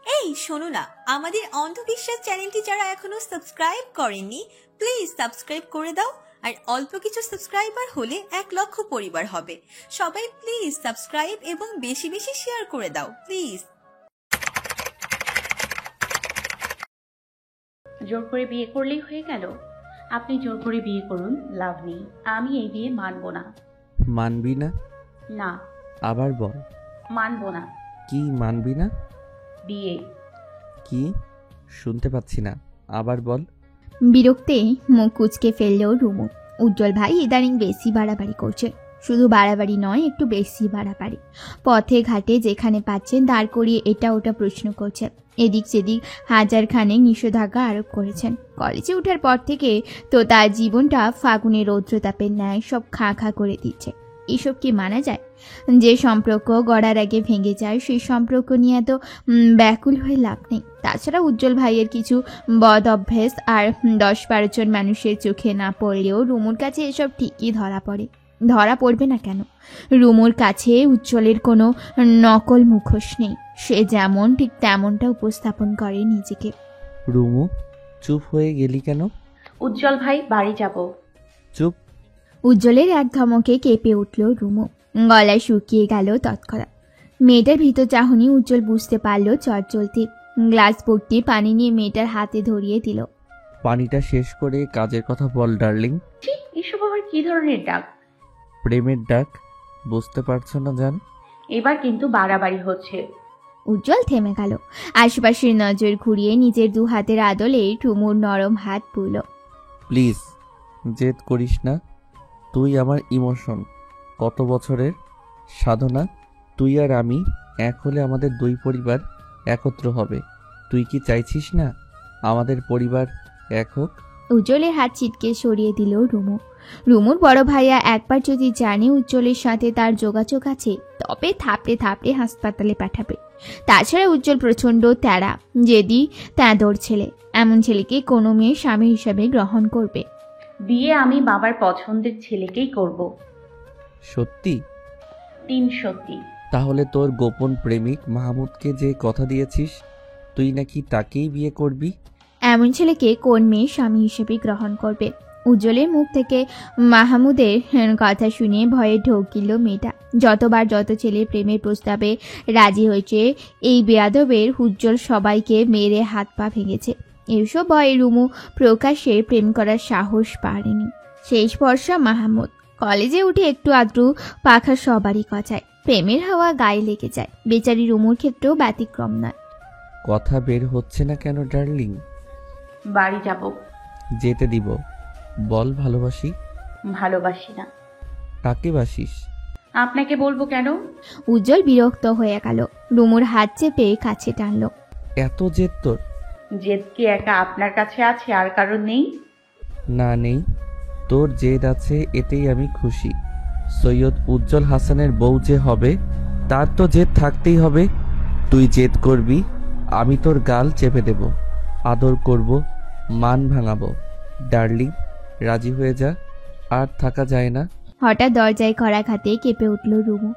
এই শোনো না, আমাদের অন্ধবিশ্বাস চ্যানেলটি যারা এখনো সাবস্ক্রাইব করেননি প্লিজ সাবস্ক্রাইব করে দাও। আর অল্প কিছু সাবস্ক্রাইবার হলে 1,00,000 পরিবার হবে। সবাই প্লিজ সাবস্ক্রাইব এবং বেশি বেশি শেয়ার করে দাও প্লিজ। জোর করে বিয়ে করলেই হয়ে গেল? আপনি জোর করে বিয়ে করুন, লাভ নেই। আমি এই বিয়ে মানব না। মানবি না? না। আবার বল। মানব না। কি মানবি না? বিয়ে। কি? শুনতে পাচ্ছি না, আবার বল। বিরক্তে মুখ কুচকে ফেলল রুমু। উজ্জ্বল ভাই ইদানিং বেশি বাড়াবাড়ি করছে, শুধু বাড়াবাড়ি নয়, একটু বেশি বাড়াবাড়ি। পথে ঘাটে যেখানে পাচ্ছেন দাঁড় করিয়ে এটা ওটা প্রশ্ন করছেন, এদিক সেদিক হাজার খানেক নিষেধাজ্ঞা আরোপ করেছেন। কলেজে ওঠার পর থেকে তো তার জীবনটা ফাগুনের রৌদ্রতাপের ন্যায় সব খাঁ খাঁ করে দিচ্ছে। এসব কি মানা যায়? যে সম্পর্ক গড়ার আগে ভেঙে যায় সেই সম্পর্ক নিয়ে এত ব্যাকুল হয়ে লাভ নেই। তাছাড়া উজ্জ্বল ভাইয়ের কিছু বদ অভ্যেস আর 10-12 জন মানুষের চোখে না পড়লেও রুমুর কাছে এসব ঠিকই ধরা পড়ে। ধরা পড়বে না কেন? রুমুর কাছে উজ্জ্বলের কোনো নকল মুখোশ নেই, সে যেমন ঠিক তেমনটা উপস্থাপন করে নিজেকে। রুমু, চুপ হয়ে গেলি কেন? উজ্জ্বল ভাই, বাড়ি যাব। চুপ। উজ্জ্বলের এক ধমকে কেঁপে উঠল রুমু, গলায় শুকিয়ে গেল তৎক্ষণাৎ। মেয়েটার ভিতর চাহনি উজ্জ্বল বুঝতে পারল চট চলতি। গ্লাস ভর্তি পানি নিয়ে মেয়েটার হাতে ধরিয়ে দিল। পানিটা শেষ করে কাজের কথা বল ডার্লিং। এসব আবার কি ধরনের ডাক? প্রেমের ডাক, বুঝতে পারছো না জান? এবার কিন্তু বাড়াবাড়ি হচ্ছে। উজ্জ্বল থেমে গেল, আশপাশের নজর ঘুরিয়ে নিজের দু হাতের আদলে রুমুর নরম হাত পুরল। প্লিজ জেদ করিস না, তুই আমার ইমোশন, কত বছরের সাধনা। তুই আর আমি এক হলে আমাদের দুই পরিবার একত্র হবে। তুই কি চাইছিস না আমাদের পরিবার এক হোক? উজ্জ্বলের হাত ছিটকে সরিয়ে দিল রুমু। রুমুর বড় ভাইয়া একবার যদি জানে উজ্জ্বলের সাথে তার যোগাযোগ আছে, তবে থাপড়ে থাপড়ে হাসপাতালে পাঠাবে। তাছাড়া উজ্জ্বল প্রচণ্ড তেড়া, জেদি, তেঁদর ছেলে। এমন ছেলেকে কোনো মেয়ে স্বামী হিসাবে গ্রহণ করবে? বিয়ে আমি বাবার পছন্দের ছেলেকেই করব। সত্যি? 3 সত্যি। তাহলে তোর গোপন প্রেমিক মাহমুদকে যে কথা দিয়েছিস তুই নাকি তাকেই বিয়ে করবি? এমন ছেলেকে কোন মেয়ে স্বামী হিসেবে গ্রহণ করবে? উজ্জ্বলের মুখ থেকে মাহমুদের কথা শুনে ভয়ে ঢোকিল মেয়েটা। যতবার যত ছেলে প্রেমের প্রস্তাবে রাজি হয়েছে, এই বেয়াদবের উজ্জ্বল সবাইকে মেরে হাত পা ভেঙেছে। এসব ভয়ে রুমু প্রকাশ্যে প্রেম করার সাহস পারেনি। শেষ ভরসা মাহমুদ। কলেজে উঠে একটু আদ্রু পাখা সবারই কচায়, প্রেমের হাওয়া গায়ে লেগে যায়। বেচারি রুমুর ক্ষেত্রেও ব্যতিক্রম নয়। কথা বের হচ্ছে না কেন ডার্লিং? বাড়ি যাব। যেতে দিব। বল ভালোবাসি। ভালোবাসি না। কাকে বাসিস? আপনাকে বলবো কেন? উজ্জ্বল বিরক্ত হয়ে গেল, রুমুর হাত চেপে কাছে টানল। এত জেদ তোর? জেদ কি একা আপনার কাছে আছে, আর কারণ নেই? না নেই, তোর জেদ আছে এতেই আমি খুশি। সৈয়দ উজ্জ্বল হাসানের বউ যে হবে তার তো জেদ থাকতেই হবে। তুই জেদ করবি, আমি তোর গাল চেপে দেব, আদর করব, মান ভাঙাবো। ডার্লিং রাজি হয়ে যা, আর থাকা যায় না। হঠাৎ দরজায় কড়াঘাতে কেঁপে উঠল রুমু।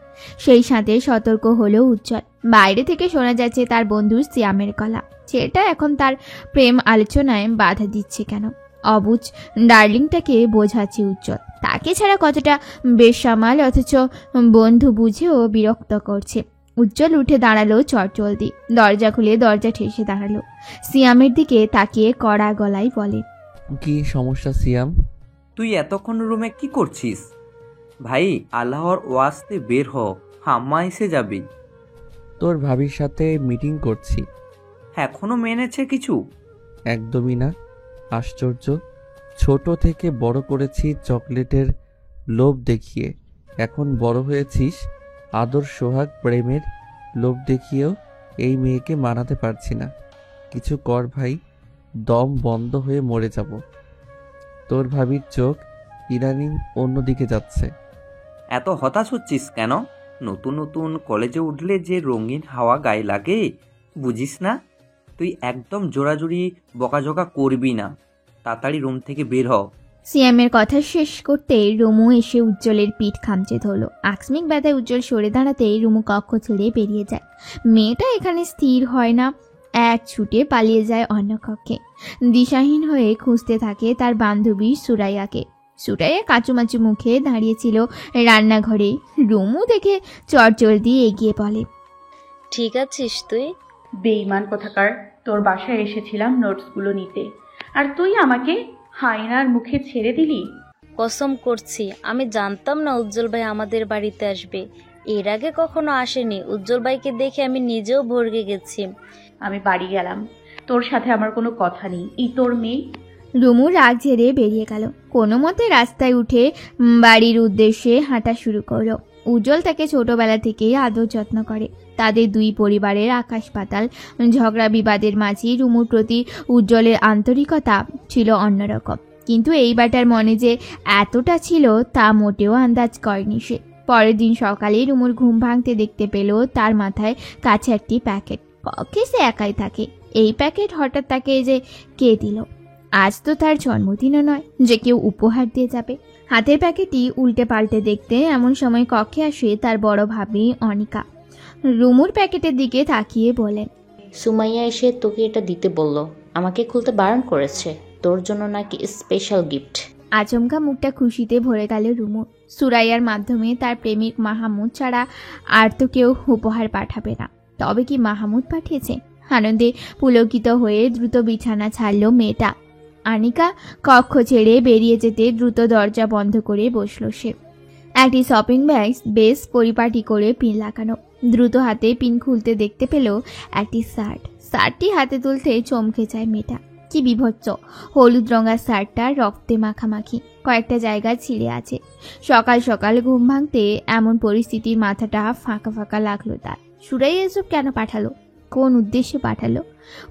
সেই সাথে সতর্ক হলো উজ্জ্বল। বাইরে থেকে শোনা যাচ্ছে তার বন্ধু সিয়ামের গলা। ছেলেটা এখন তার প্রেম আলোচনায় বাধা দিচ্ছে কেন? অবুঝ ডার্লিংটাকে বোঝাচ্ছে উজ্জ্বল তাকে ছাড়া কতটা বেসামাল, অথচ বন্ধু বুঝেও বিরক্ত করছে। উজ্জ্বল উঠে দাঁড়ালো চটজলদি, দরজা খুলে দরজা ঠেসে দাঁড়ালো। সিয়ামের দিকে তাকিয়ে কড়া গলায় বলে, কি সমস্যা সিয়াম? তুই এতক্ষণ রুমে কি করছিস? ভাই, আল্লাহর ওয়াস্তে বের হ, হাম্মা এসে যাবি। তোর ভাবির সাথে মিটিং করছি। এখনো মেনেছে কিছু? একদমই না। আশ্চর্য, ছোট থেকে বড় করেছি চকলেটের লোভ দেখিয়ে, এখন বড় হয়েছিস আদর সোহাগ প্রেমের লোভ দেখিয়েও এই মেয়েকে মানাতে পারছি না। কিছু কর ভাই, দম বন্ধ হয়ে মরে যাব। তোর ভাবির চোখ ইদানিং অন্যদিকে যাচ্ছে। এত হতাশ হচ্ছিস কেন? নতুন নতুন কলেজে উঠলে যে রঙিন হাওয়া গায়ে লাগে, বুঝিস না? তুই একদম জোরাজুরি বকাঝকা করবি না, তাড়াতাড়ি রুম থেকে বের হ। সিয়ামের কথা শেষ করতে রুমু এসে উজ্জ্বলের পিঠ খামচে ধরল। আকস্মিক ব্যথায় উজ্জ্বল সরে দাঁড়াতে রুমু কক্ষ ছেড়ে বেরিয়ে যায়। মেয়েটা এখানে স্থির হয় না, এক ছুটে পালিয়ে যায় অন্য কক্ষে। দিশাহীন হয়ে খুঁজতে থাকে তার বান্ধবী সুরাইয়াকে। সুরাইয়া কাচুমাচু মুখে দাঁড়িয়েছিল রান্নাঘরে। রুমু দেখে চটজলদি এগিয়ে বলে, ঠিক আছিস তুই? বেঈমান কোথাকার, তোর বাসায় এসেছিলাম নোটসগুলো নিতে, আর তুই আমাকে হায়নার মুখে ছেড়ে দিলি। কসম করছি আমি জানতাম না উজ্জ্বল ভাই আমাদের বাড়িতে আসবে। এর আগে কখনো আসেনি। উজ্জ্বল ভাইকে দেখে আমি নিজেও ভরকে গেছি। আমি বাড়ি গেলাম, তোর সাথে আমার কোনো কথা নেই। এই তোর মেয়ে। রুমু রাগ ঝেড়ে বেরিয়ে গেল। কোনো মতে রাস্তায় উঠে বাড়ির উদ্দেশ্যে হাঁটা শুরু করলো। উজ্জ্বল তাকে ছোটবেলা থেকেই আদর যত্ন করে। তাদের দুই পরিবারের আকাশ পাতাল ঝগড়া বিবাদের মাঝে রুমুর প্রতি উজ্জ্বলের আন্তরিকতা ছিল অন্যরকম। কিন্তু এইবারটার মনে যে এতটা ছিল তা মোটেও আন্দাজ করেনি সে। পরের দিন সকালে রুমুর ঘুম ভাঙতে দেখতে পেল তার মাথায় কাছে একটি প্যাকেট। কক্ষে সে একাই থাকে। এই প্যাকেট হঠাৎ তাকে যে কে দিল। আজ তো তার জন্মদিনও নয় যে কেউ উপহার দিয়ে যাবে। হাতের প্যাকেটটি উল্টে পাল্টে দেখতে এমন সময় কক্ষে আসে তার বড় ভাবি অনিকা। রুমুর প্যাকেটের দিকে তাকিয়ে বলেন, সুমাইয়া এসে তোকে এটা দিতে বলল, আমাকে খুলতে বারণ করেছে, তোর জন্য নাকি স্পেশাল গিফট। আচমকা মুখটা খুশিতে ভরে গেল রুমুর। সুরাইয়ার মাধ্যমে তার প্রেমিক মাহমুদ ছাড়া আর তো কেউ উপহার পাঠাবে না। তবে কি মাহমুদ পাঠিয়েছে? আনন্দে পুলকিত হয়ে দ্রুত বিছানা ছাড়ল মেয়েটা। আনিকা কক্ষ ছেড়ে বেরিয়ে যেতে দ্রুত দরজা বন্ধ করে বসল সে। একটি শপিং ব্যাগ বেশ পরিপাটি করে পিন লাগানো। দ্রুত হাতে পিন খুলতে দেখতে পেল একটি শার্টটি হাতে তুলতে চমকে যায় মেয়েটা। কি বিভৎস! হলুদ রঙা শার্টটা রক্তে মাখামাখি, কয়েকটা জায়গা ছিঁড়ে আছে। সকাল সকাল ঘুম ভাঙতে এমন পরিস্থিতির মাথাটা ফাঁকা ফাঁকা লাগলো তার। সুরাইয়া এসব কেন পাঠালো? কোন উদ্দেশ্যে পাঠালো?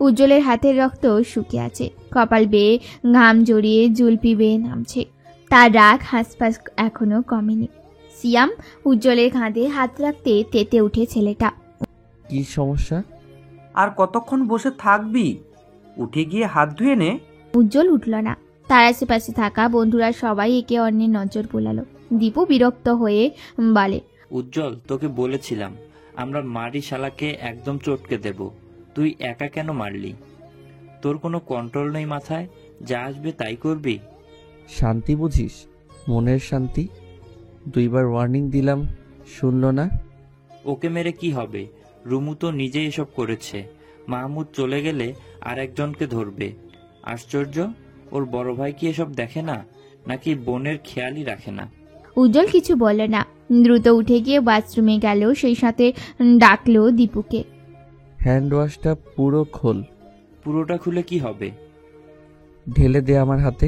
উজ্জ্বলের হাতের রক্ত শুকিয়ে আছে, কপাল বেয়ে ঘাম জড়িয়ে জুলপি বেয়ে নামছে। তার রাগ হাসপাস এখনো কমেনি। সিয়াম উজ্জ্বলের কাঁধে হাত রাখতে তেতে উঠে ছেলেটা। কি সমস্যা? আর কতক্ষণ বসে থাকবি? উঠে গিয়ে হাত ধুয়ে নে। উজ্জ্বল উঠল না। তার আশেপাশে থাকা বন্ধুরা সবাই একে অন্যের নজর বোলালো। দীপু বিরক্ত হয়ে বলে, উজ্জ্বল, তোকে বলেছিলাম আমরা মারি শালাকে একদম চটকে দেব, তুই একা কেন মারলি? তোর কোনো কন্ট্রোল নেই মাথায়, যা আসবে তাই করবি। শান্তি বুঝিস? মনের শান্তি? 2বার ওয়ার্নিং দিলাম, শুনল না। ওকে মেরে কি হবে? রুমু তো নিজেই এসব করেছে। মাহমুদ চলে গেলে আর একজনকে ধরবে। আশ্চর্য, ওর বড় ভাই কি এসব দেখে না, নাকি বোনের খেয়ালই রাখে না? উজ্জ্বল কিছু বলল না। দ্রুত উঠে গিয়ে বাথরুমে গেল, সেই সাথে ডাকলো দীপুকে। হ্যান্ড ওয়াশটা পুরো খোল। পুরোটা খুলে কি হবে? ঢেলে দে আমার হাতে।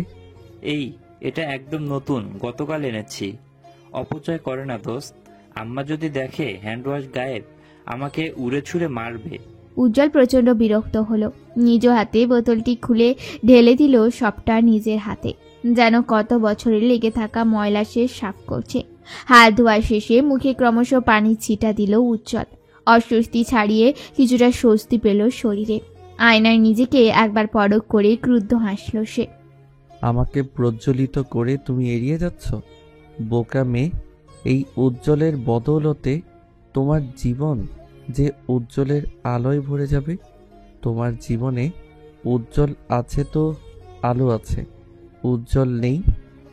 এই, এটা একদম নতুন, গতকাল এনেছি। অপচয় করে না দোস্ত। আম্মা যদি দেখে হ্যান্ড ওয়াশ গায়েব, আমাকে উড়ে ছুঁড়ে মারবে। উজ্জ্বল প্রচন্ড বিরক্ত হলো। নিজ হাতে বোতলটি খুলে ঢেলে দিল সবটা নিজের হাতে, যেন কত বছরের লেগে থাকা ময়লা সে সাফ করছে। হাত ধোয়া শেষে মুখে ক্রমশ পানির ছিটা দিল উজ্জ্বল। অস্বস্তি ছাড়িয়ে কিছুটা স্বস্তি পেল শরীরে। আয়নায় নিজেকে একবার পরখ করে ক্রুদ্ধ হাসল সে। আমাকে প্রজ্বলিত করে তুমি এড়িয়ে যাচ্ছ, বোকা মেয়ে। এই উজ্জ্বলের বদৌলতে তোমার জীবন যে উজ্জ্বলের আলোয় ভরে যাবে। তোমার জীবনে উজ্জ্বল আছে তো আলো আছে, উজ্জ্বল নেই,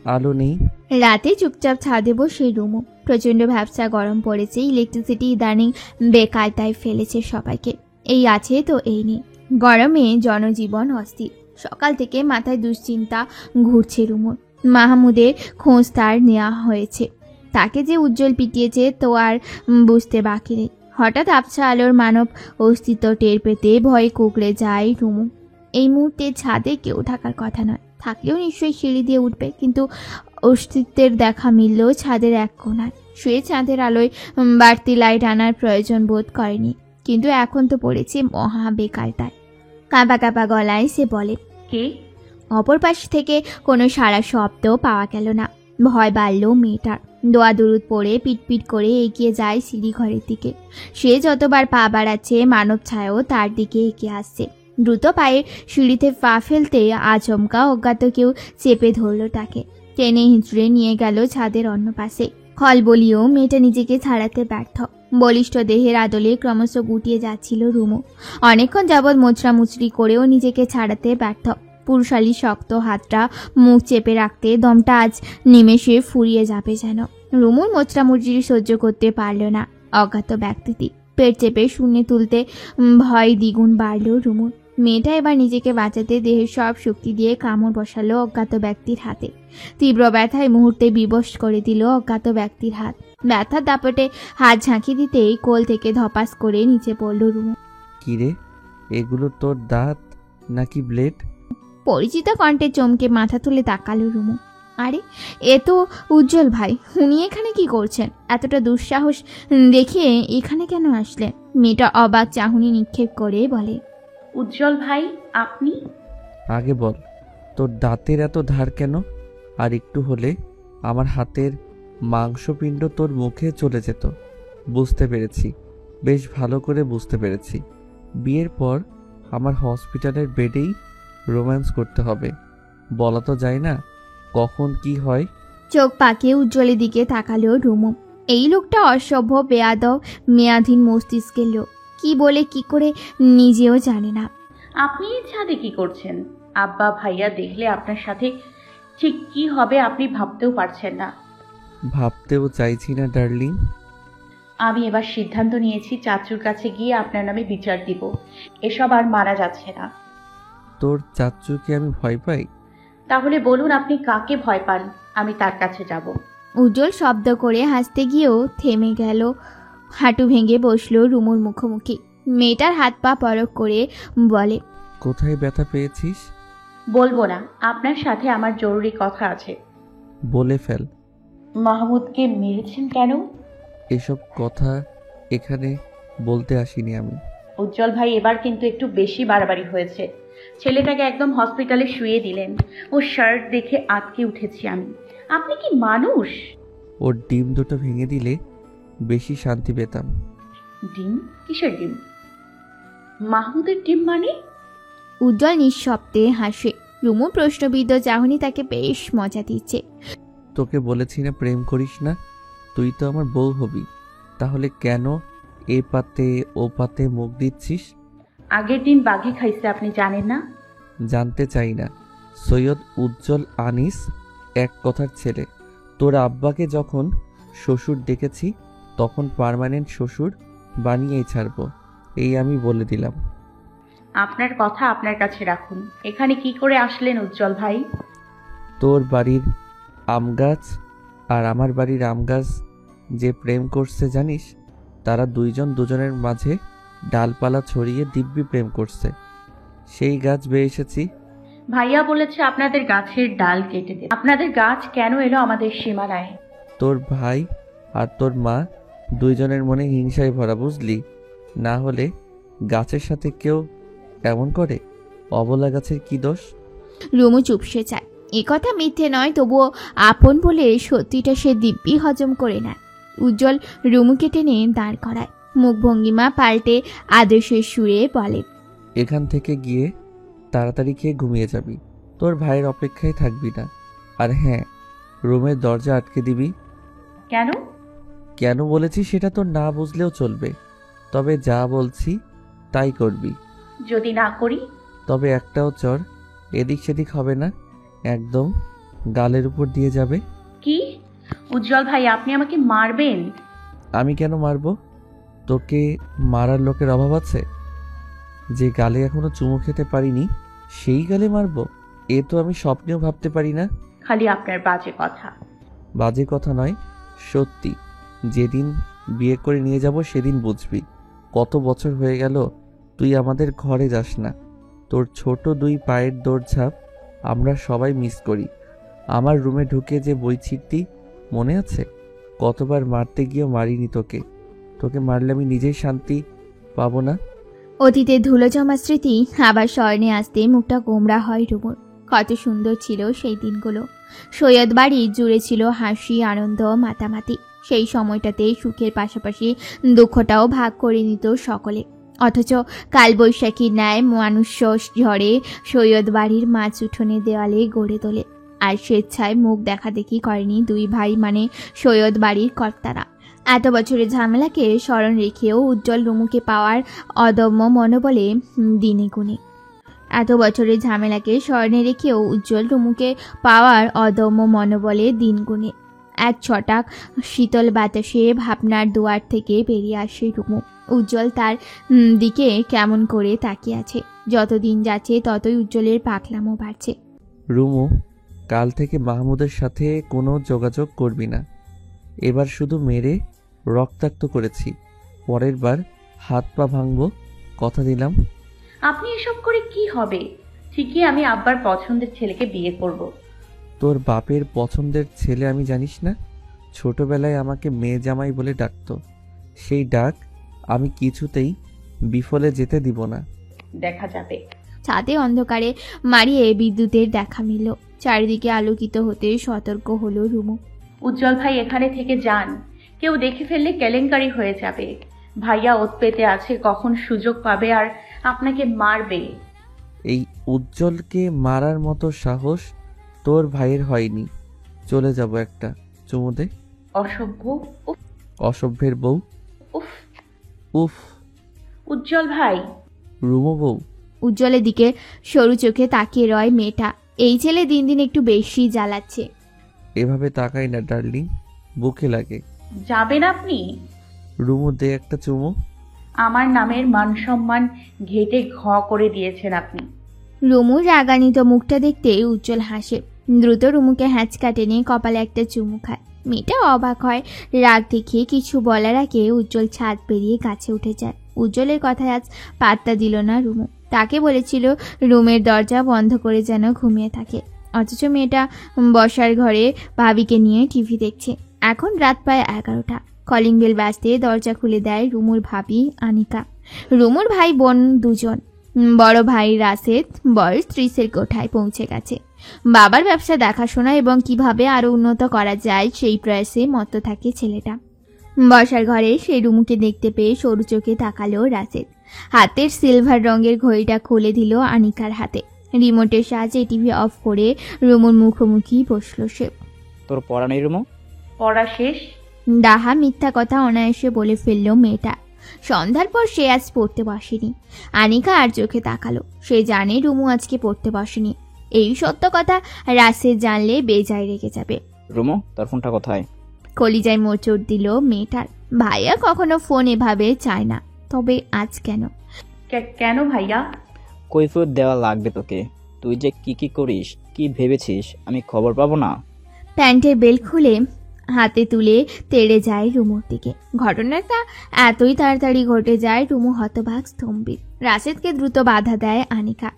আলো নেই। রাতে চুপচাপ ছাদে বসে রুমু। প্রচন্ড ভ্যাবসা গরম পড়েছে। ইলেকট্রিসিটি ইদানিং বেকায়দায় ফেলেছে সবাইকে। এই আছে তো এই নেই। গরমে জনজীবন অস্থির। সকাল থেকে মাথায় দুশ্চিন্তা ঘুরছে রুমুর। মাহমুদের খোঁজ তার নেওয়া হয়েছে। তাকে যে উজ্জ্বল পিটিয়েছে তো আর বুঝতে বাকি নেই। হঠাৎ আবছা আলোর মানব অস্তিত্ব টের পেতে ভয়ে কুঁকড়ে যায় রুমু। এই মুহূর্তে ছাদে কেউ থাকার কথা নয়, থাকলেও নিশ্চয়ই সিঁড়ি দিয়ে উঠবে। কিন্তু অস্তিত্বের দেখা মিলল ছাদের এক কোণায়। সে চাঁদের আলোয় বাড়তি লাইট আনার প্রয়োজন বোধ করেনি, কিন্তু এখন তো পড়েছে মহা বেকায়দায়। কাঁপা কাঁপা গলায় সে বলে, কে? অপর পাশ থেকে কোনো সারা শব্দ পাওয়া গেল না। ভয় বাড়ল মেয়েটার। দোয়া দুরুদ পড়ে পিটপিট করে এগিয়ে যায় সিঁড়ি ঘরের দিকে। সে যতবার পা বাড়াচ্ছে মানব ছায়াও তার দিকে এগিয়ে আসছে। দ্রুত পায়ে সিঁড়িতে পা ফেলতে আচমকা অজ্ঞাত কেউ চেপে ধরল তাকে। টেনে হিঁচড়ে নিয়ে গেল ছাদের অন্য পাশে। হল বলিও মেয়েটা নিজেকে ছাড়াতে ব্যর্থ। বলিষ্ঠ দেহের আদলে ক্রমশ গুটিয়ে যাচ্ছিল রুমু। অনেকক্ষণ যাবৎ মোচড়ামুচড়ি করেও নিজেকে ছাড়াতে ব্যর্থ। পুরুষালী শক্ত হাতটা মুখ চেপে রাখতে দমটা আজ নিমেষে ফুরিয়ে যাবে যেন। রুমুর মোচড়ামুচড়ি সহ্য করতে পারল না অজ্ঞাত ব্যক্তিটি। পেট চেপে শূন্যে তুলতে ভয় দ্বিগুণ বাড়ল রুমুর। মেয়েটা এবার নিজেকে বাঁচাতে দেহের সব শক্তি দিয়ে কামড় বসালো অজ্ঞাত ব্যক্তির হাতে। তীব্র ব্যথায় মুহূর্তে বিবশ করে দিল অজ্ঞাত ব্যক্তির হাত। ব্যথার দাপটে হাত ঝাঁকি দিতেই কোল থেকে ধপাস করে নিচে পড়ল রুমু। কিরে, এগুলো তোর দাঁত নাকি ব্লেড? পরিচিত কণ্ঠে চমকে মাথা তুলে তাকালো রুমু। আরে, এ তো উজ্জ্বল ভাই। উনি এখানে কি করছেন? এতটা দুঃসাহস দেখিয়ে এখানে কেন আসলেন? মেয়েটা অবাক চাহনি নিক্ষেপ করে বলে, উজ্জ্বল ভাই আপনি? আগে বল, তোর দাঁতের এত ধার কেন? আর একটু হলে আমার হাতের মাংসপিণ্ড তোর মুখে চলে যেত। বুঝতে পেরেছি, বেশ ভালো করে বুঝতে পেরেছি। বিয়ের পর আমার হসপিটালের বেডেই রোম্যান্স করতে হবে। বলা তো যায় না কখন কি হয়। চোখ পাকিয়ে উজ্জ্বলের দিকে তাকালো রুমু। এই লোকটা অসভ্য, বেয়াদব, মেয়াধীন মস্তিষ্কের লোক। কি বলে কি করে নিজেও জানে না। আপনি ছাদে কি করছেন? আব্বা ভাইয়া দেখলে আপনার সাথে ঠিক কি হবে আপনি ভাবতেও পারছেন না। ভাবতেও চাইছি না ডার্লিং। আমি এবার সিদ্ধান্ত নিয়েছি চাচুর কাছে গিয়ে আপনার নামে বিচার দিব। এসব আর মারা যাচ্ছে না। তোর চাচ্চুকে আমি ভয় পাই? তাহলে বলুন আপনি কাকে ভয় পান, আমি তার কাছে যাব। উজ্জ্বল শব্দ করে হাসতে গিয়েও থেমে গেল। হাঁটু ভেঙে বসলো রুমুর মুখোমুখি। মেয়েটার হাত পা পরক করে বলে, কোথায় ব্যথা পেয়েছিস? বলবো না, আপনার সাথে আমার জরুরি কথা আছে। বলে ফেল। মাহমুদকে মেরেছেন কেন? এসব কথা এখানে বলতে আসিনি আমি। উজ্জ্বল ভাই এবার কিন্তু একটু বেশি বাড়াবাড়ি হয়েছে। ছেলেটাকে একদম হসপিটালে শুয়ে দিলেন। ও শার্ট দেখে আটকে উঠেছি আমি। আপনি কি মানুষ? ওর ডিম দুটো ভেঙে দিলে বেশি শান্তি পেতাম। ডিম? কিসের ডিম? মাহমুদের ডিম মানে? উজ্জ্বল নিঃশব্দে হাসে। রুমু প্রশ্নবিদ্ধ চাহনি তাকে বেশ মজা দিচ্ছে। তোকে বলেছি না প্রেম করিস না? তুই তো আমার বউ হবি, তাহলে কেন এ পাতে ও পাতে মুখ দিচ্ছিস? আগের দিন বাঘে খাইছে আপনি জানেন না? জানতে চাই না। সৈয়দ উজ্জ্বল আনিস এক কথার ছেলে। তোর আব্বাকে যখন শ্বশুর ডেকেছি তখন পার্মানেন্ট শ্বশুর বানিয়েই ছাড়বো, এই আমি বলে দিলাম। আপনার কথা আপনার কাছে রাখুন। এখানে কি করে আসলেন উজ্জ্বল ভাই? তোর বাড়ির আম গাছ আর আমার বাড়ির আম গাছ যে প্রেম করছে জানিস? তারা দুইজন দুজনের মাঝে ডালপালা ছড়িয়ে দিব্যি প্রেম করছে। সেই গাছ বেয়ে এসেছি। ভাইয়া বলেছে আপনাদের গাছের ডাল কেটে দেবে। আপনাদের গাছ কেন এলো আমাদের সীমানায়? তোর ভাই আর তোর মা দুইজনের মনে হিংসায় ভরা, বুঝলি? না হলে গাছের সাথে কেউ এমন করে? অবলা গাছের কি দোষ? রুমু চুপসে যায়। এ কথা মিথ্যে নয়, তবুও আপন বলে সত্যিটা সে দিব্যি হজম করে নেয়। উজ্জ্বল রুমুকে টেনে দাঁড় করায়। মুখ ভঙ্গিমা পাল্টে আদেশের সুরে বলে, এখান থেকে গিয়ে তাড়াতাড়ি খেয়ে ঘুমিয়ে যাবি। তোর ভাইয়ের অপেক্ষায় থাকবি না। আর হ্যাঁ, রুমের দরজা আটকে দিবি। কেন? কেন বলেছি সেটা তো না বুঝলেও চলবে, তবে যা বলছি তাই করবি। যদি না করি? তবে একটাও চর এদিক সেদিক হবে না, একদম গালের উপর দিয়ে যাবে। কি? উজ্জ্বল ভাই আপনি আমাকে মারবেন? আমি কেন মারবো? তোকে মারার লোকের অভাব আছে? যে গালে এখনো চুমু খেতে পারিনি সেই গালে মারবো? এ তো আমি স্বপ্নেও ভাবতে পারি না। খালি আপনার বাজে কথা। বাজে কথা নয়, সত্যি। যেদিন বিয়ে করে নিয়ে যাব সেদিন বুঝবি। কত বছর হয়ে গেল তুই আমাদের ঘরে যাস না। তোর ছোট দুই পায়ের দৌড়ঝাঁপ আমরা সবাই মিস করি। আমার রুমে ঢুকে যে বই ছিঁড়তি মনে আছে? কতবার মারতে গিয়েও মারিনি তোকে। তোকে মারলে আমি নিজেই শান্তি পাবো না? অতীতে ধুলো জমা স্মৃতি আবার স্মরণে আসতে মুখটা গোমরা হয় রুমুর। কত সুন্দর ছিল সেই দিনগুলো। সৈয়দ বাড়ি জুড়ে ছিল হাসি, আনন্দ, মাতামাতি। সেই সময়টাতে সুখের পাশাপাশি দুঃখটাও ভাগ করে নিত সকলে। অথচ কালবৈশাখীর ন্যায় মানুষ ঝড়ে সৈয়দ বাড়ির মাছ উঠোনে দেওয়ালে গড়ে তোলে। আর স্বেচ্ছায় মুখ দেখাদেখি করেনি দুই ভাই মানে সৈয়দ বাড়ির কর্তারা। এত বছরের ঝামেলাকে স্মরণ রেখেও উজ্জ্বল রুমুকে পাওয়ার অদম্য মনোবলে দিনে গুণে এত বছরের ঝামেলাকে স্মরণে রেখেও উজ্জ্বল রুমুকে পাওয়ার অদম্য মনোবলে দিন গুণে এক ছটাক শীতল বাতাসে ভাবনার দুয়ার থেকে বেরিয়ে আসে রুমু। উজ্জ্বল তার দিকে কেমন করে তাকিয়ে আছে। যত দিন যাচ্ছে ততই উজ্জ্বলের পাকলামো বাড়ছে। রুমু, কাল থেকে মাহমুদের সাথে কোনো যোগাযোগ করবি না। এবার শুধু মেরে রক্তাক্ত করেছি, পরের বার হাত পা ভাঙবো, কথা দিলাম। আপনি এসব করে কি হবে? ঠিকই আমি আব্বার পছন্দের ছেলেকে বিয়ে করব। তোর বাপের পছন্দের ছেলে আমি জানিস না? ছোটবেলায় আমাকে মেয়ে জামাই বলে ডাকতো। সেই ডাক আমি কিছুতেই বিফলে যেতে দিব না। দেখা যাবে। ছাদে অন্ধকারে মারিয়ে বিদ্যুতের দেখা মিলল। চারিদিকে আলোকিত হতে সতর্ক হলো রুমু। উজ্জ্বল ভাই এখানে থেকে যান, কেউ দেখে ফেললে কেলেঙ্কারি হয়ে যাবে। ভাইয়া ওত পেতে আছে, কখন সুযোগ পাবে আর আপনাকে মারবে। এই উজ্জ্বলকে মারার মতো সাহস তোর ভাইয়ের হয়নি। চলে যাব একটা চুমু দে। অসভ্য। উফ অসভ্যের বউ। উফ। উফ। উজ্জ্বল ভাই। রুমু বউ। উজ্জ্বলের দিকে সরু চোখে তাকিয়ে রয় মেয়েটা। এই ছেলে দিন দিন একটু বেশি জ্বালাচ্ছে। এভাবে তাকাই না ডার্লিং, বুকে লাগে। যাবেন আপনি? রুমু দে একটা চুমু। আমার নামের মান সম্মান ঘেটে ঘ করে দিয়েছেন আপনি। রুমুর রাগান্বিত মুখটা দেখতে উজ্জ্বল হাসে। দ্রুত রুমুকে হ্যাঁচকা টেনে কপালে একটা চুমু খায়। মেয়েটা অবাক হয়। রাগ দেখিয়ে কিছু বলার আগে উজ্জ্বল ছাদ পেরিয়ে কাছে উঠে যায়। উজ্জ্বলের কথায় আজ পাত্তা দিল না রুমু। তাকে বলেছিল রুমের দরজা বন্ধ করে যেন ঘুমিয়ে থাকে, অথচ মেয়েটা বসার ঘরে ভাবিকে নিয়ে টিভি দেখছে। এখন রাত প্রায় 11টা। কলিং বেল বাজতে দরজা খুলে দেয় রুমুর ভাবি আনিকা। রুমুর ভাই বোন দুজন। বড় ভাই রাশেদ বয়স 30-এর কোঠায় পৌঁছে গেছে। বাবার ব্যবসা দেখাশোনা এবং কিভাবে আরো উন্নত করা যায় সেই প্রয়াসে মত্ত থাকে ছেলেটা। বসার ঘরে সেই রুমুকে দেখতে পেয়ে সরু চোখে তাকালো রাশেদ। হাতের সিলভার রঙের ঘড়িটা খুলে দিল আনিকার হাতে। রিমোটের সাহায্যে টিভি অফ করে রুমুর মুখোমুখি বসলো সে। তোর পড়া নেই রুমু? পড়া শেষ। ডাহা মিথ্যা কথা অনায়াসে বলে ফেললো মেয়েটা। সন্ধ্যার পর সে আজ পড়তে বসেনি। আনিকা আর চোখে তাকালো। সে জানে রুমু আজকে পড়তে বসেনি। এই সত্য কথা রাশেদ জানলে বেজায় রেগে যাবে। রুমু, তোর ফোনটা কোথায়? কলিজায় মোচড় দিল মেয়েটার। ভাইয়া কখনো ফোন এভাবে চায় না, তবে আজ কেন? কেন ভাইয়া? কৈফিয়ত দেওয়া লাগবে তোকে। তুই যে কি করিস, কি ভেবেছিস আমি খবর পাবো না? প্যান্টের বেল খুলে হাতে তুলে তেড়ে যায় রুমুর দিকে। ঘটনাটা এতই তাড়াতাড়ি ঘটে যায় রুমু হতবাক স্তম্ভিত। রাশেদকে দ্রুত বাধা দেয় আনিকা।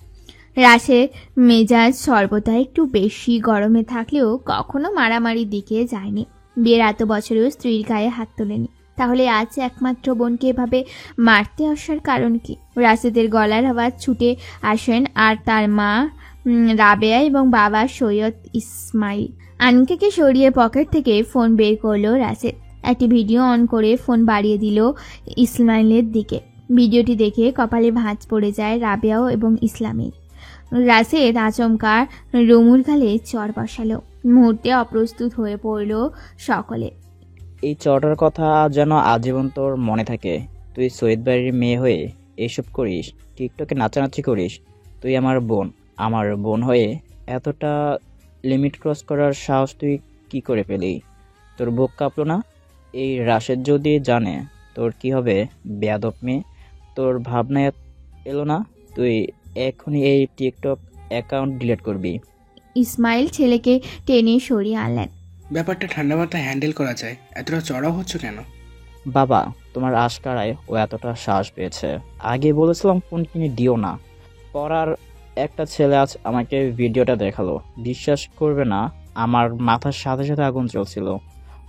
রাশেদ মেজাজ সর্বদা একটু বেশি গরমে থাকলেও কখনো মারামারির দিকে যায়নি। বিয়ের এত বছরেও স্ত্রীর গায়ে হাত তোলেনি। তাহলে আজ একমাত্র বোনকে এভাবে মারতে আসার কারণ কি? রাশেদের গলার আওয়াজ ছুটে আসেন আর তার মা রাবেয়া এবং বাবা সৈয়দ ইসমাইল। আনিকাকে সরিয়ে পকেট থেকে ফোন বের করলো রাশেদ। একটি ভিডিও অন করে ফোন বাড়িয়ে দিল ইসমাইলের দিকে। ভিডিওটি দেখে কপালে ভাঁজ পড়ে যায় রাবেয়াও এবং ইসলামের। রাশেদ আচমকা রুমুর গালে চর বসালো। মুহূর্তে অপ্রস্তুত হয়ে পড়ল সকলে। এই চটার কথা যেন আজীবন তোর মনে থাকে। তুই সৈয়দ বাড়ির মেয়ে হয়ে এইসব করিস, টিকটকে নাচানাচি করিস। তুই আমার বোন হয়ে এতটা লিমিট ক্রস করার সাহস তুই কি করে পেলি? তোর বুক কাঁপলো না? এই রাশেদ যদি জানে তোর কি হবে? বেয়াদব মেয়ে, তোর ভাবনায় এলো না তুই এখনই এই টিকটক অ্যাকাউন্ট ডিলিট করবি? ইসমাইল ছেলেকে টেনে সরিয়ে আনলেন। ব্যাপারটা ঠান্ডা মাথায় হ্যান্ডেল করা যায়, এতটা চড়াও হচ্ছে কেন? বাবা, তোমার আশকারায় ও এতটা সাহস পেয়েছে। আগে বলেছিলাম ফোন কিনে দিও না। পড়ার একটা ছেলে আজ আমাকে ভিডিওটা দেখালো। বিশ্বাস করবে না, আমার মাথার সাথে সাথে আগুন চলছিল।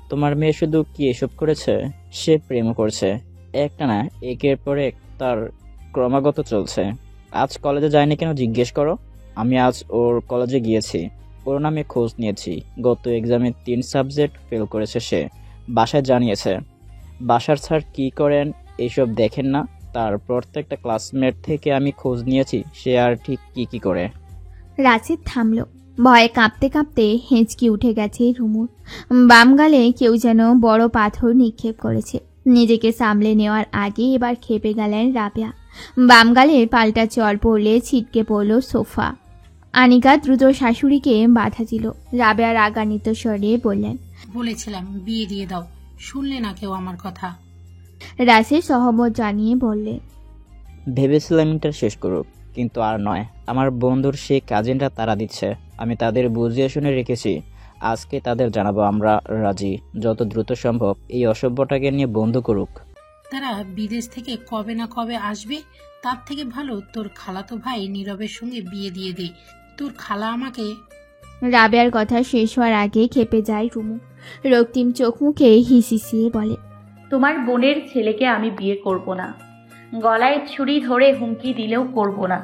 তোমার মেয়ে শুধু কি এসব করেছে, সে প্রেম করছে। একটা না, একের পর এক তার ক্রমাগত চলছে। আজ কলেজে যায়নি কেন জিজ্ঞেস করো। আমি আজ ওর কলেজে গিয়েছি, ওর নামে খোঁজ নিয়েছি। গত এক্সামে 3 সাবজেক্ট ফেল করেছে সে। বাসায় জানিয়েছে। বাসার স্যার কি করেন এইসব দেখেন না? তার প্রত্যেকটা ক্লাসমেট থেকে আমি খোঁজ নিয়েছি সে আর ঠিক কি করে। রাশেদ থামলো। ভয়ে কাঁপতে কাঁপতে হেঁচকি উঠে গেছে রুমুর। বাম গালে কেউ যেন বড় পাথর নিক্ষেপ করেছে। নিজেকে সামলে নেওয়ার আগে এবার খেপে গেলেন রাবেয়া। বাম গালের পাল্টা চড় পড়লে ছিটকে পড়ল সোফা। আনিকা দ্রুত শাশুড়িকে বাধা দিল। রাবেয়া রাগান্বিত স্বরে বললেন, বলেছিলাম বিয়ে দিয়ে দাও, শুনলে না কেউ আমার কথা। রাসেল সহমত জানিয়ে বললেন, ভেবেছিলাম ইন্টার শেষ করুক, কিন্তু আর নয়। আমার বন্ধুর সেই কাজিনরা তারা দিচ্ছে, আমি তাদের বুঝিয়ে শুনে রেখেছি। আজকে তাদের জানাবো আমরা রাজি। যত দ্রুত সম্ভব এই অসভ্যটাকে নিয়ে বন্ধ করুক। তারা বিদেশ থেকে কবে না কবে আসবে, তার থেকে ভালো তোর খালাতো ভাই নীরবের সঙ্গে বিয়ে দিয়ে দে। তোর খালা আমাকে। রাবেয়ার কথা শেষ হওয়ার আগে খেপে যায় রুমু। রক্তিম চোখ মুখে হিসিয়ে বলে, তোমার বোনের ছেলেকে আমি বিয়ে করব না। গলায় ছুরি ধরে হুমকি দিলেও করব না।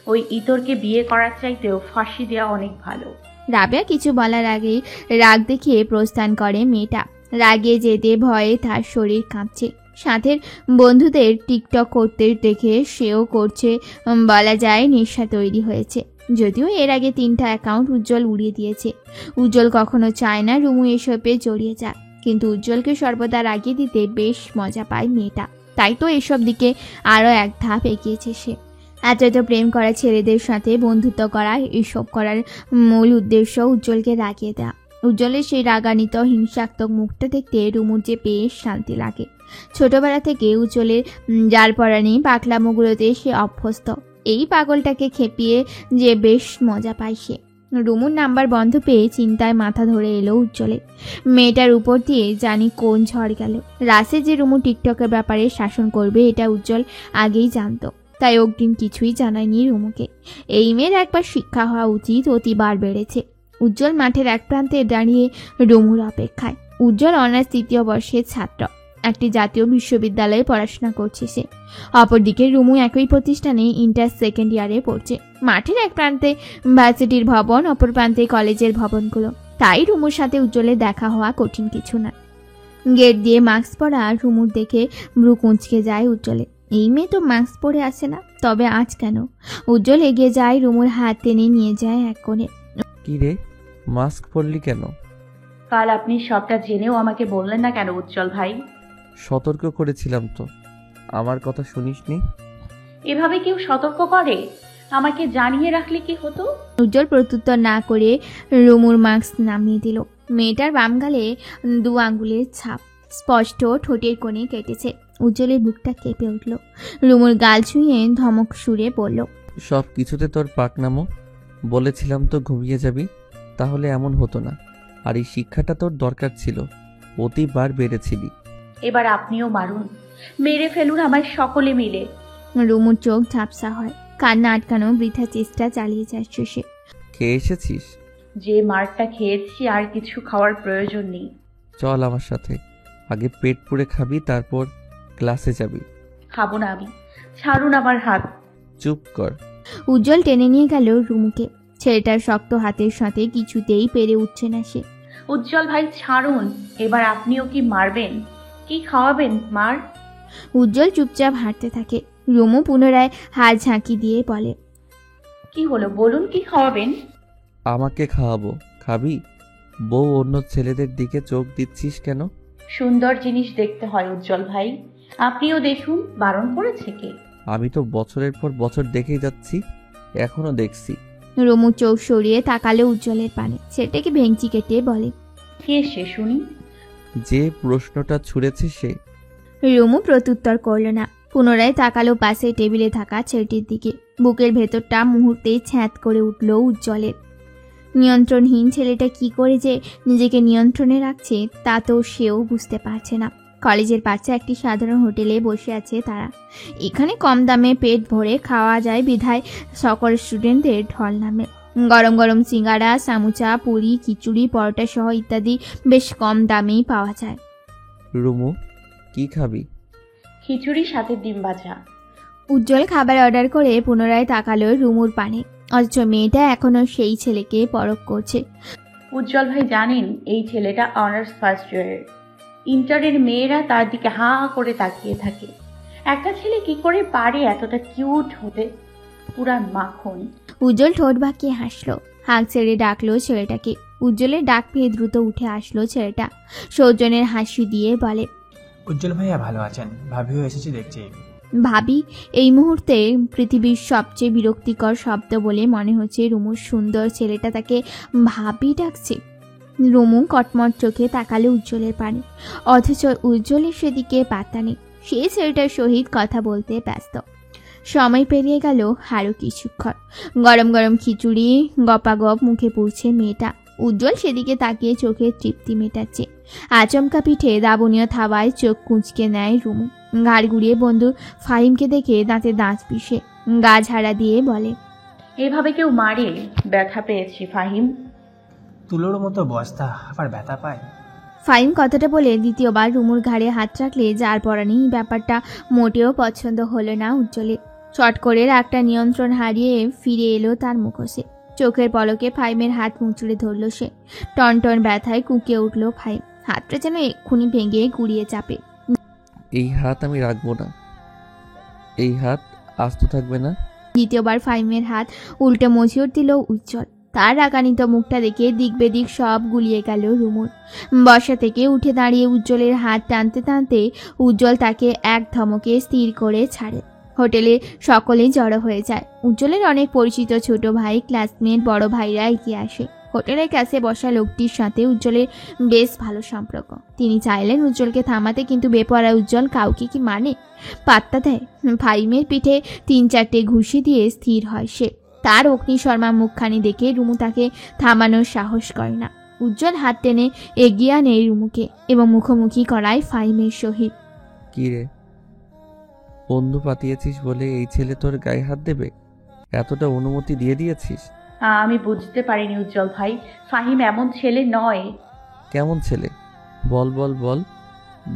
ওই ইতরকে বিয়ে করার চাইতেও ফাঁসি দেওয়া অনেক ভালো। রাবেয়া কিছু বলার আগেই রাগ দেখিয়ে প্রস্থান করে মেয়েটা। রাগে যেতে ভয়ে তার শরীর কাঁপছে। সাথের বন্ধুদের টিকটক করতে দেখে সেও করছে, বলা যায় নেশা তৈরি হয়েছে। যদিও এর আগে 3টা অ্যাকাউন্ট উজ্জ্বল উড়িয়ে দিয়েছে। উজ্জ্বল কখনো চায় না রুমু এসবে জড়িয়ে যাক, কিন্তু উজ্জ্বলকে সর্বদা রাগিয়ে দিতে বেশ মজা পায় মেয়েটা। তাই তো এসব দিকে আরও এক ধাপ এগিয়েছে সে। এত প্রেম করা ছেলেদের সাথে বন্ধুত্ব করা, এসব করার মূল উদ্দেশ্য উজ্জ্বলকে রাগিয়ে দেওয়া। উজ্জ্বলের সেই রাগান্বিত হিংসাত্মক মুখটা দেখতে রুমুর যে বেশ শান্তি লাগে। ছোটবেলা থেকে উজ্জ্বলের জালপরানি পাকলামোগুলোতে সে অভ্যস্ত। এই পাগলটাকে খেপিয়ে যে বেশ মজা পায় সে। রুমুর নাম্বার বন্ধ পেয়ে চিন্তায় মাথা ধরে এলো উজ্জ্বলের। মেয়েটার উপর দিয়ে জানি কোন ঝড় গেল। রাসে যে রুমু টিকটকের ব্যাপারে শাসন করবে এটা উজ্জ্বল আগেই জানতো, তাই অগ্রিম কিছুই জানায়নি রুমুকে। এই মেয়ের একবার শিক্ষা হওয়া উচিত অতিবার বেড়েছে। উজ্জ্বল মাঠের এক প্রান্তে দাঁড়িয়ে রুমুর অপেক্ষায়। উজ্জ্বল অনার্স 3য় বর্ষের ছাত্র, একটি জাতীয় বিশ্ববিদ্যালয়ে পড়াশোনা করছে সে। অপরদিকে রুমু একই প্রতিষ্ঠানে ইন্টার 2nd ইয়ারে পড়ছে। মাঠের এক প্রান্তে ভার্সিটির ভবন, অপর প্রান্তে কলেজের ভবনগুলো। তাই রুমুর সাথে উজ্জ্বলের দেখা হওয়া কঠিন কিছু না। গেট দিয়ে মাস্ক পরা রুমুর দেখে ভ্রু কুঁচকে যায় উজ্জ্বলে। এই মেয়ে তো মাস্ক পরে আসে না, তবে আজ কেন? উজ্জ্বল এগিয়ে যায়, রুমুর হাত টেনে নিয়ে যায় এক কোণে। কি রে, মাস্ক পরলি কেন? কাল আপনি সবটা জেনেও আমাকে বললেন না কেন উজ্জ্বল ভাই? সতর্ক করেছিলাম তো, আমার কথা শুনিসনি? এভাবে কেউ সতর্ক করে? আমাকে জানিয়ে রাখলে কি হতো? উজ্জ্বল প্রত্যুত্তর না করে রুমুর মাস্ক নামিয়ে দিল। মেয়েটার বাম গালে 2 আঙ্গুলের ছাপ স্পষ্ট ঠোঁটের কোণে কেটেছে। উজ্জ্বলের বুকটা কেঁপে উঠল। রুমুর গাল ছুঁয়ে ধমক সুরে বলল, সব কিছুতে তোর পাকনামো। বলেছিলাম তো ঘুমিয়ে যাবি, তাহলে এমন হতো না। আর এই শিক্ষাটা তোর দরকার ছিল, অতিবার বেড়েছিলি। এবার আপনিও মারুন, মেরে ফেলুন আমায় সকলে মিলে। রুমুর চোখ ঝাপসা হয়। কান্না আটকানো বৃথা চেষ্টা চালিয়ে যাচ্ছে সে। খেয়ে এসেছিস? যে মারটা খেয়েছি আর কিছু খাওয়ার প্রয়োজন নেই। চল আমার সাথে, আগে পেট পুড়ে খাবি, তারপর ক্লাসে যাবি। খাবো না আমি, ছাড়ুন আমার হাত। চুপ কর। উজ্জ্বল টেনে নিয়ে গেল রুমুকে। ছেলেটার শক্ত হাতের সাথে কিছুতেই পেরে উঠছে না সে। উজ্জ্বল ভাই ছাড়ুন, এবার আপনিও কি মারবেন? কি খাওয়াবেন মার? উজ্জ্বল চুপচাপ হাঁটতে থাকে। রুমু পুনরায় হাত ঝাঁকি দিয়ে বলে, কি হলো বলুন, কি খাওয়াবেন? আমাকে খাওয়াবো, খাবি? বউ অন্য ছেলেদের দিকে চোখ দিচ্ছিস কেন? সুন্দর জিনিস দেখতে হয় উজ্জ্বল ভাই, আপনিও দেখুন। বারণ করেছে কে? আমি তো বছরের পর বছর দেখেই যাচ্ছি, এখনো দেখছি। রুমু চোখ সরিয়ে তাকালো উজ্জ্বলের পানে। সেটাকে ভেঙচি কেটে বলে, কে সে শুনি? যে প্রশ্নটা ছুঁড়েছে সে। রুমু প্রত্যুত্তর করল না। পুনরায় তাকালো পাশে টেবিলে থাকা ছেলেটির দিকে। বুকের ভেতরটা মুহূর্তেই ছ্যাঁত করে উঠল উজ্জ্বলের। নিয়ন্ত্রণহীন ছেলেটা কি করে যে নিজেকে নিয়ন্ত্রণে রাখছে তা তো সেও বুঝতে পারছে না। কলেজের পাশে একটি সাধারণ হোটেলে বসে আছে তারা। এখানে কম দামে পেট ভরে খাওয়া যায় বিধায় সকল স্টুডেন্টদের ঢল নামে। গরম গরম সিঙ্গাড়া, সামুচা, পুরি, খিচুড়ি, পরোটা সহ ইত্যাদি বেশ কম দামেই পাওয়া যায়। রুমু, কি খাবি? খিচুড়ি সাথে ডিম ভাজা। উজ্জ্বল খাবার অর্ডার করে পুনরায় তাকালো রুমুর পানে। অথচ মেয়েটা এখনো সেই ছেলেকে পরখ করছে। উজ্জ্বল ভাই জানেন, এই ছেলেটা অনার্স 1st ইয়ারের। ইন্টারের মেয়েরা তার দিকে হাঁ করে তাকিয়ে থাকে। একটা ছেলে কি করে পারে এতটা কিউট হতে? পুরা মাখন। উজ্জ্বল ঠোঁট বাঁকিয়ে হাসলো। হাঁক ছেড়ে ডাকলো ছেলেটাকে। উজ্জ্বলের ডাক পেয়ে দ্রুত উঠে আসলো ছেলেটা। সৌজন্যের হাসি দিয়ে বলে, উজ্জ্বল ভাইয়া ভালো আছেন? ভাবিও এসেছি দেখছি। ভাবি এই মুহূর্তে পৃথিবীর সবচেয়ে বিরক্তিকর শব্দ বলে মনে হচ্ছে। রুমুর সুন্দর ছেলেটা তাকে ভাবি ডাকছে। রুমু কটমট চোখে তাকালে উজ্জ্বলের পানে, অথচ উজ্জ্বলের সেদিকে পাত্তা নেই। সে ছেলেটার সহিত কথা বলতে ব্যস্ত। সময় পেরিয়ে গেল আরও কিছুক্ষণ। গরম গরম খিচুড়ি গপাগপ মুখে পুড়ছে মেয়েটা। উজ্জ্বল সেদিকে তাকিয়ে চোখের তৃপ্তি মেটাচ্ছে। আচমকা পিঠে দাবনীয় থাবায় চোখ কুঁচকে নেয় রুমু। ঘাড় ঘুরিয়ে বন্ধু ফাহিমকে দেখে দাঁতে দাঁত পিষে গা ঝাড়া দিয়ে বলে, এভাবে কেউ মারে? ব্যথা পেয়েছি ফাহিম। তুলোর মতো বস্তা আবার ব্যথা পায়? ফাহিম কথাটা বলে দ্বিতীয়বার রুমুর ঘাড়ে হাত রাখলে যার পরানি ব্যাপারটা মোটেও পছন্দ হলো না উজ্জ্বলের। চট করে রাগটা নিয়ন্ত্রণ হারিয়ে ফিরে এলো তার মুখোশে। চোখের পলকে ফাহিমের হাত মুচড়ে ধরল সে। টনটন ব্যথায় কুঁকিয়ে উঠল ফাহিম। হাতটা যেন এক্ষুনি ভেঙে গুড়িয়ে চাপে। এই হাত আমি রাখবো না। এই হাত আস্ত থাকবে না। দ্বিতীয়বার ফাহিমের হাত উল্টে মজিয়র দিল উজ্জ্বল। তার রাগান্বিত মুখটা দেখে দিক বেদিক সব গুলিয়ে গেল রুমুর। বসা থেকে উঠে দাঁড়িয়ে উজ্জ্বলের হাত টানতে টানতে উজ্জ্বল তাকে এক ধমকে স্থির করে ছাড়ে। হোটেলে সকলেই জড়ো হয়ে যায়। উজ্জ্বলের অনেক পরিচিত ছোট ভাই, ক্লাসমেট, বড় ভাইরা এগিয়ে আসে। হোটেলের কাছে বসা লোকটির সাথে উজ্জ্বলের বেশ ভালো সম্পর্ক। তিনি চাইলেন উজ্জ্বলকে থামাতে, কিন্তু বেপরা উজ্জ্বল কাউকে কি মানে? পাত্তা দেয়? ফাহিমের পিঠে 3-4টে ঘুষি দিয়ে স্থির হয় সে। তার অগ্নিশর্মা মুখখানি দেখে রুমু তাকে থামানোর সাহস করে না। উজ্জ্বল হাত টেনে এগিয়ে আনে রুমুকে এবং মুখোমুখি করায় ফাহিমের সহিত। কি রে, বন্ধু পাতিয়েছিস বলে এই ছেলে তোর গায়ে হাত দেবে? এতটা অনুমতি দিয়ে দিয়েছিস? আমি বুঝতে পারিনি উজ্জ্বল ভাই, ফাহিম এমন ছেলে নয়। কেমন ছেলে? বল বল বল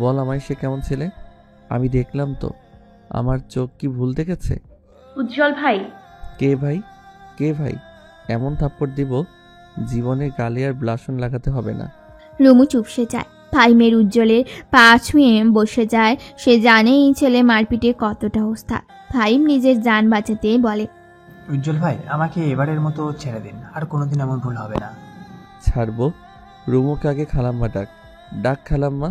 বল আমায়, সে কেমন ছেলে? আমি দেখলাম তো। আমার চোখ কি ভুল দেখেছে? উজ্জ্বল ভাই। কে ভাই? কে ভাই? এমন থাপ্পড় দিব জীবনে গালে আর ব্লাশন লাগাতে হবে না। রুমু চুপসে যায়। ফাহিমের উজ্জ্বলের পা ছুঁয়ে বসে যায়। সে জানে এই ছেলে মারপিটে কতটা ওস্তাদ। ফাহিম নিজের জান বাঁচাতে বলে, উজ্জ্বল ভাই আমাকে এবারের মতো ছেড়ে দিন, আর কোনোদিন এমন ভুল হবে না। ছাড়বো? রুমুকে আগে খালাম্মা ডাক। ডাক খালাম্মা।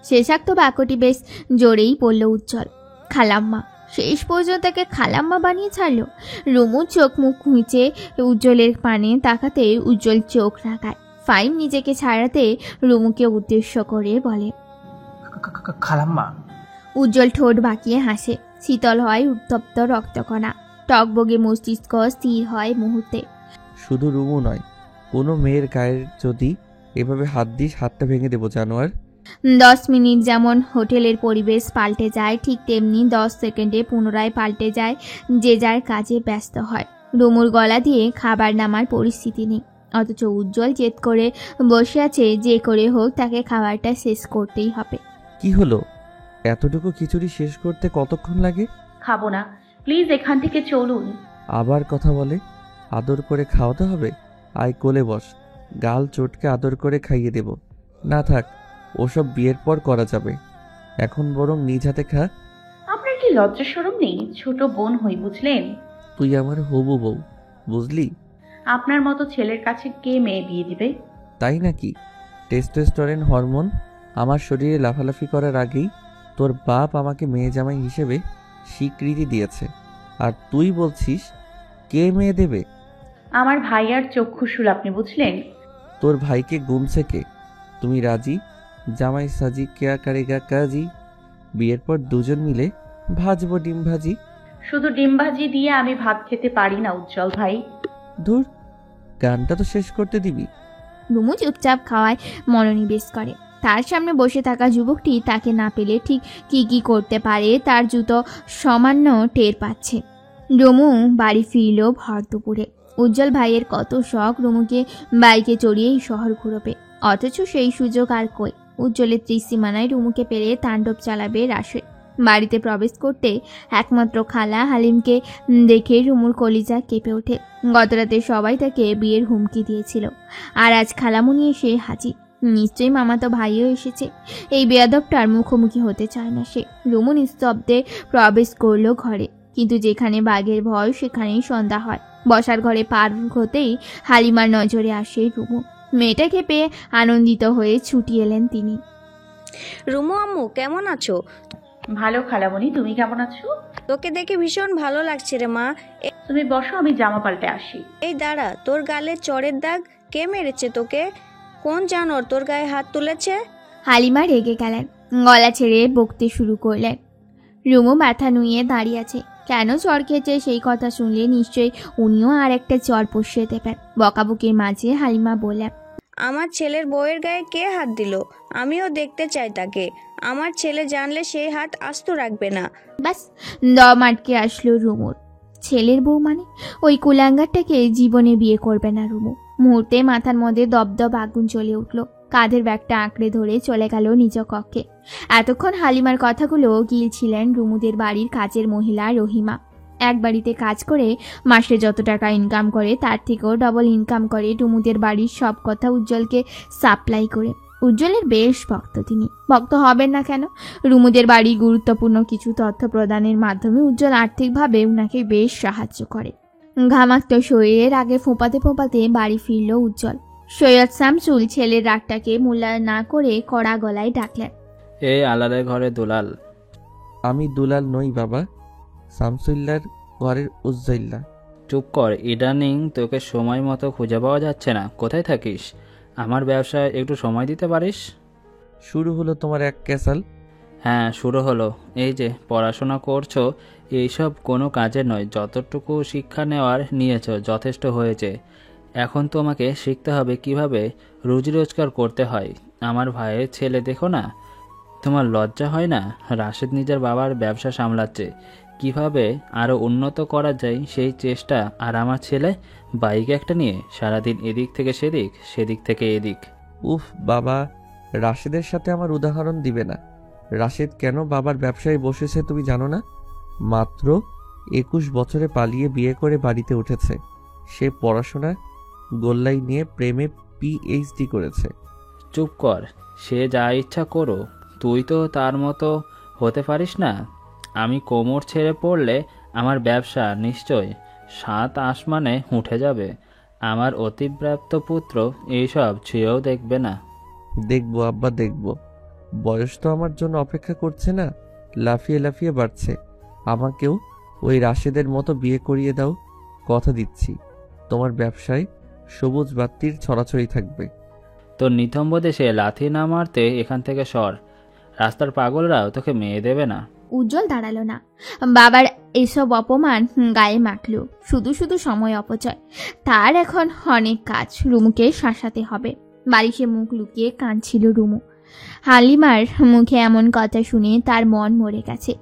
শেষাক্ত বাক্যটি বেশ জোরেই পড়ল উজ্জ্বল। খালাম্মা? শেষ পর্যন্ত তাকে খালাম্মা বানিয়ে ছাড়ল। রুমু চোখ মুখ খুঁজে উজ্জ্বলের পানে তাকাতে উজ্জ্বল চোখ রাখায়। ফাহিম নিজেকে ছাড়াতে রুমুকে উদ্দেশ্য করে বলে, খালাম্মা। উজ্জ্বল ঠোঁট বাঁকিয়ে হাসে। শীতল হয় উত্তপ্ত রক্তকণা। টকবগে মস্তিষ্ক স্থির হয় মুহূর্তে। শুধু রুমু নয়, কোনো মেয়ের গায়ের যদি এভাবে হাত দিস, হাতটা ভেঙে দেবো জানোয়ার। 10 মিনিট যেমন হোটেলের পরিবেশ পাল্টে যায়, ঠিক তেমনি 10 সেকেন্ডে পুনরায় পাল্টে যায়। যে যার কাজে ব্যস্ত হয়। রুমুর গলা দিয়ে খাবার নামার পরিস্থিতি নেই, অথচ উজ্জ্বল জেদ করে বসে আছে। যে করে হোক তাকে খাবারটা শেষ করতেই হবে। কি হলো? এতটুকু খিচুড়ি শেষ করতে কতক্ষণ লাগে? খাবো না, প্লিজ এখান থেকে চলুন। আবার কথা বলে? আদর করে খাওয়াতে হবে? আয় কোলে বস, গাল চটকে আদর করে খাইয়ে দেব। না থাক, ওসব বিয়ের পর করা যাবে। এখন বরং নিজ হাতে খা। আপনার কি লজ্জা শরম নেই? ছোট বোন হই, বুঝলেন? তুই আমার হবু বউ, বুঝলি? আপনার মতো ছেলের কাছে কে মেয়ে বিয়ে দিবে? তাই নাকি? টেস্টোস্টেরন হরমোন আমার শরীরে লাফালাফি করার আগেই তোর বাপ আমাকে মেয়ে জামাই হিসেবে স্বীকৃতি দিয়েছে, আর তুই বলছিস কে মেয়ে দেবে? আমার ভাইয়ার চক্ষুশূল আপনি, বুঝলেন? তোর ভাইকে গুমছে কে? তুমি রাজি? জামাই সাজি কেয়া করেগা কাজি। বিয়ের পর দুজন মিলে ভাজবো ডিম ভাজি। শুধু ডিম ভাজি দিয়ে আমি ভাত খেতে পারি না উজ্জ্বল ভাই। ধুর, গানটা তো শেষ করতে দিবি। রুমু চুপচাপ খাওয়ায় মনোনিবেশ করে। তার সামনে বসে থাকা যুবকটি তাকে না পেলে ঠিক কি কি করতে পারে তার জুতো সামান্য টের পাচ্ছে। রুমু বাড়ি ফিরল ভর দুপুরে। উজ্জ্বল ভাইয়ের কত শখ রুমুকে বাইকে চড়িয়ে এই শহর ঘুরবে, অথচ সেই সুযোগ আর কই। উজ্জ্বলের ত্রিসীমানায় রুমুকে পেরে তাণ্ডব চালাবে রাশে। বাড়িতে প্রবেশ করতে একমাত্র খালা হালিমকে দেখে রুমুর কলিজা কেঁপে ওঠে। গতরাতে সবাই তাকে বিয়ের হুমকি দিয়েছিল, আর আজ খালামুনি এসে হাজির। নিশ্চয়ই মামাতো ভাইও এসেছে। এই বেয়াদবটার মুখোমুখি হতে চায় না সে। রুমু নিস্তব্ধে প্রবেশ করলো ঘরে, কিন্তু যেখানে বাঘের ভয় সেখানেই সন্ধ্যা হয়। বসার ঘরে পার হতেই হালিমার নজরে আসে রুমু। মেয়েটাকে পেয়ে আনন্দিত হয়ে ছুটি এলেন তিনি। রুমু আম্মু কেমন আছো? ভালো খালামণি, তুমি কেমন আছো? তোকে দেখে ভীষণ ভালো লাগছে রে মা। তুমি বসো, আমি জামা পাল্টে আসি। এই দাঁড়া, তোর গালে চড়ের দাগ কে মেরেছে তোকে? কোন জানোয়ার তোর গায়ে হাত তুলেছে? হালিমা রেগে গেলেন, গলা ছেড়ে বকতে শুরু করলেন। রুমু মাথা নুইয়ে দাঁড়িয়ে আছে। কেন চর খেয়েছে সেই কথা শুনলে নিশ্চয়ই উনিও আর একটা চর বসিয়ে দেবেন। বকাবকির মাঝে হালিমা বললেন, আমার ছেলের বউয়ের গায়ে কে হাত দিল? আমিও দেখতে চাই তাকে। আমার ছেলে জানলে সেই হাত আস্ত রাখবে না। ব্যাস দম আটকে আসলো রুমুর। ছেলের বউ মানে? ওই কুলাঙ্গারটাকে জীবনে বিয়ে করবে না রুমু। মুহূর্তে মাথার মধ্যে দপদপ আগুন জ্বলে উঠল। কাঁধের ব্যাগটা আঁকড়ে ধরে চলে গেল নিজ কক্ষে। এতক্ষণ হালিমার কথাগুলো গিলছিলেন রুমুদের বাড়ির কাজের মহিলা রহিমা। এক বাড়িতে কাজ করে মাসে যত টাকা ইনকাম করে তার থেকেও ডবল ইনকাম করে রুমুদের বাড়ির সব কথা উজ্জ্বলকে সাপ্লাই করে। উজ্জ্বলের বেশ ভক্ত তিনি। ভক্ত হবেন না কেন? রুমুদের বাড়ি গুরুত্বপূর্ণ কিছু তথ্য প্রদানের মাধ্যমে উজ্জ্বল আর্থিকভাবে উনাকে বেশ সাহায্য করে। ঘামাক্ত শরীরের আগে ফোঁপাতে ফোঁপাতে বাড়ি ফিরল উজ্জ্বল। সৈয়দ শামসুল ছেলের রাগটাকে মূল্যায়ন না করে কড়া গলায় ডাকলেন, এই আলাদা ঘরে দুলাল। আমি দুলাল নই বাবা, শামসুল্লার ঘরের উজ্জ্বলা। চুপ কর, ইদানিং তোকে সময় মতো খুঁজে পাওয়া যাচ্ছে না। কোথায় থাকিস? আমার ব্যবসায় একটু সময় দিতে পারিস? শুরু হলো তোমার এক ক্যাসাল। হ্যাঁ, শুরু হলো। এই যে পড়াশোনা করছো, এইসব কোনো কাজে নয়। যতটুকু শিক্ষা নেওয়ার নিয়েছো যথেষ্ট হয়েছে। এখন তোমাকে শিখতে হবে কিভাবে রুজি রোজগার করতে হয়। আমার ভাইয়ের ছেলে দেখো না, তোমার লজ্জা হয় না? রাশেদ নিজের বাবার ব্যবসা সামলাচ্ছে, কিভাবে আরও উন্নত করা যায় সেই চেষ্টা। আর আমার ছেলে বাইক একটা নিয়ে সারাদিন এদিক থেকে সেদিক, সেদিক থেকে এদিক। উফ বাবা, রাশেদের সাথে আমার উদাহরণ দিবে না। রাশেদ কেন বাবার ব্যবসায় বসেছে তুমি জানো না? মাত্র 21 বছরে পালিয়ে বিয়ে করে বাড়িতে উঠেছে। সে পড়াশোনা গোল্লাই নিয়ে প্রেমে PhD করেছে। চুপ কর, সে যা ইচ্ছা করো, তুই তো তার মতো হতে পারিস না। আমি কোমর ছেড়ে পড়লে আমার ব্যবসা নিশ্চয় 7 আসমানে উঠে যাবে। আমার অতিপ্রাপ্ত পুত্র এইসব ছুঁয়েও দেখবে না। দেখবো আব্বা, দেখবো। বয়স তো আমার জন্য অপেক্ষা করছে না, লাফিয়ে লাফিয়ে বাড়ছে। আমাকেও ওই রাশেদের মতো বিয়ে করিয়ে দাও, কথা দিচ্ছি। তোমার ব্যবসায় সবুজ বাতির ছড়াছড়ি থাকবে। তোর নিতম্ব দেশে লাথি না মারতে এখান থেকে সর। রাস্তার পাগলরাও তোকে মেয়ে দেবে না। উজ্জ্বল দাঁড়ালো না। বাবার এসব অপমান গায়ে মাখল। শুধু শুধু সময় অপচয়। তার এখন অনেক কাজ। রুমুকে শাসাতে হবে। বালিশে মুখ লুকিয়ে কাঁদছিল রুমু। হালিমার মুখে এমন কথা শুনে তার মন মরে গেছে।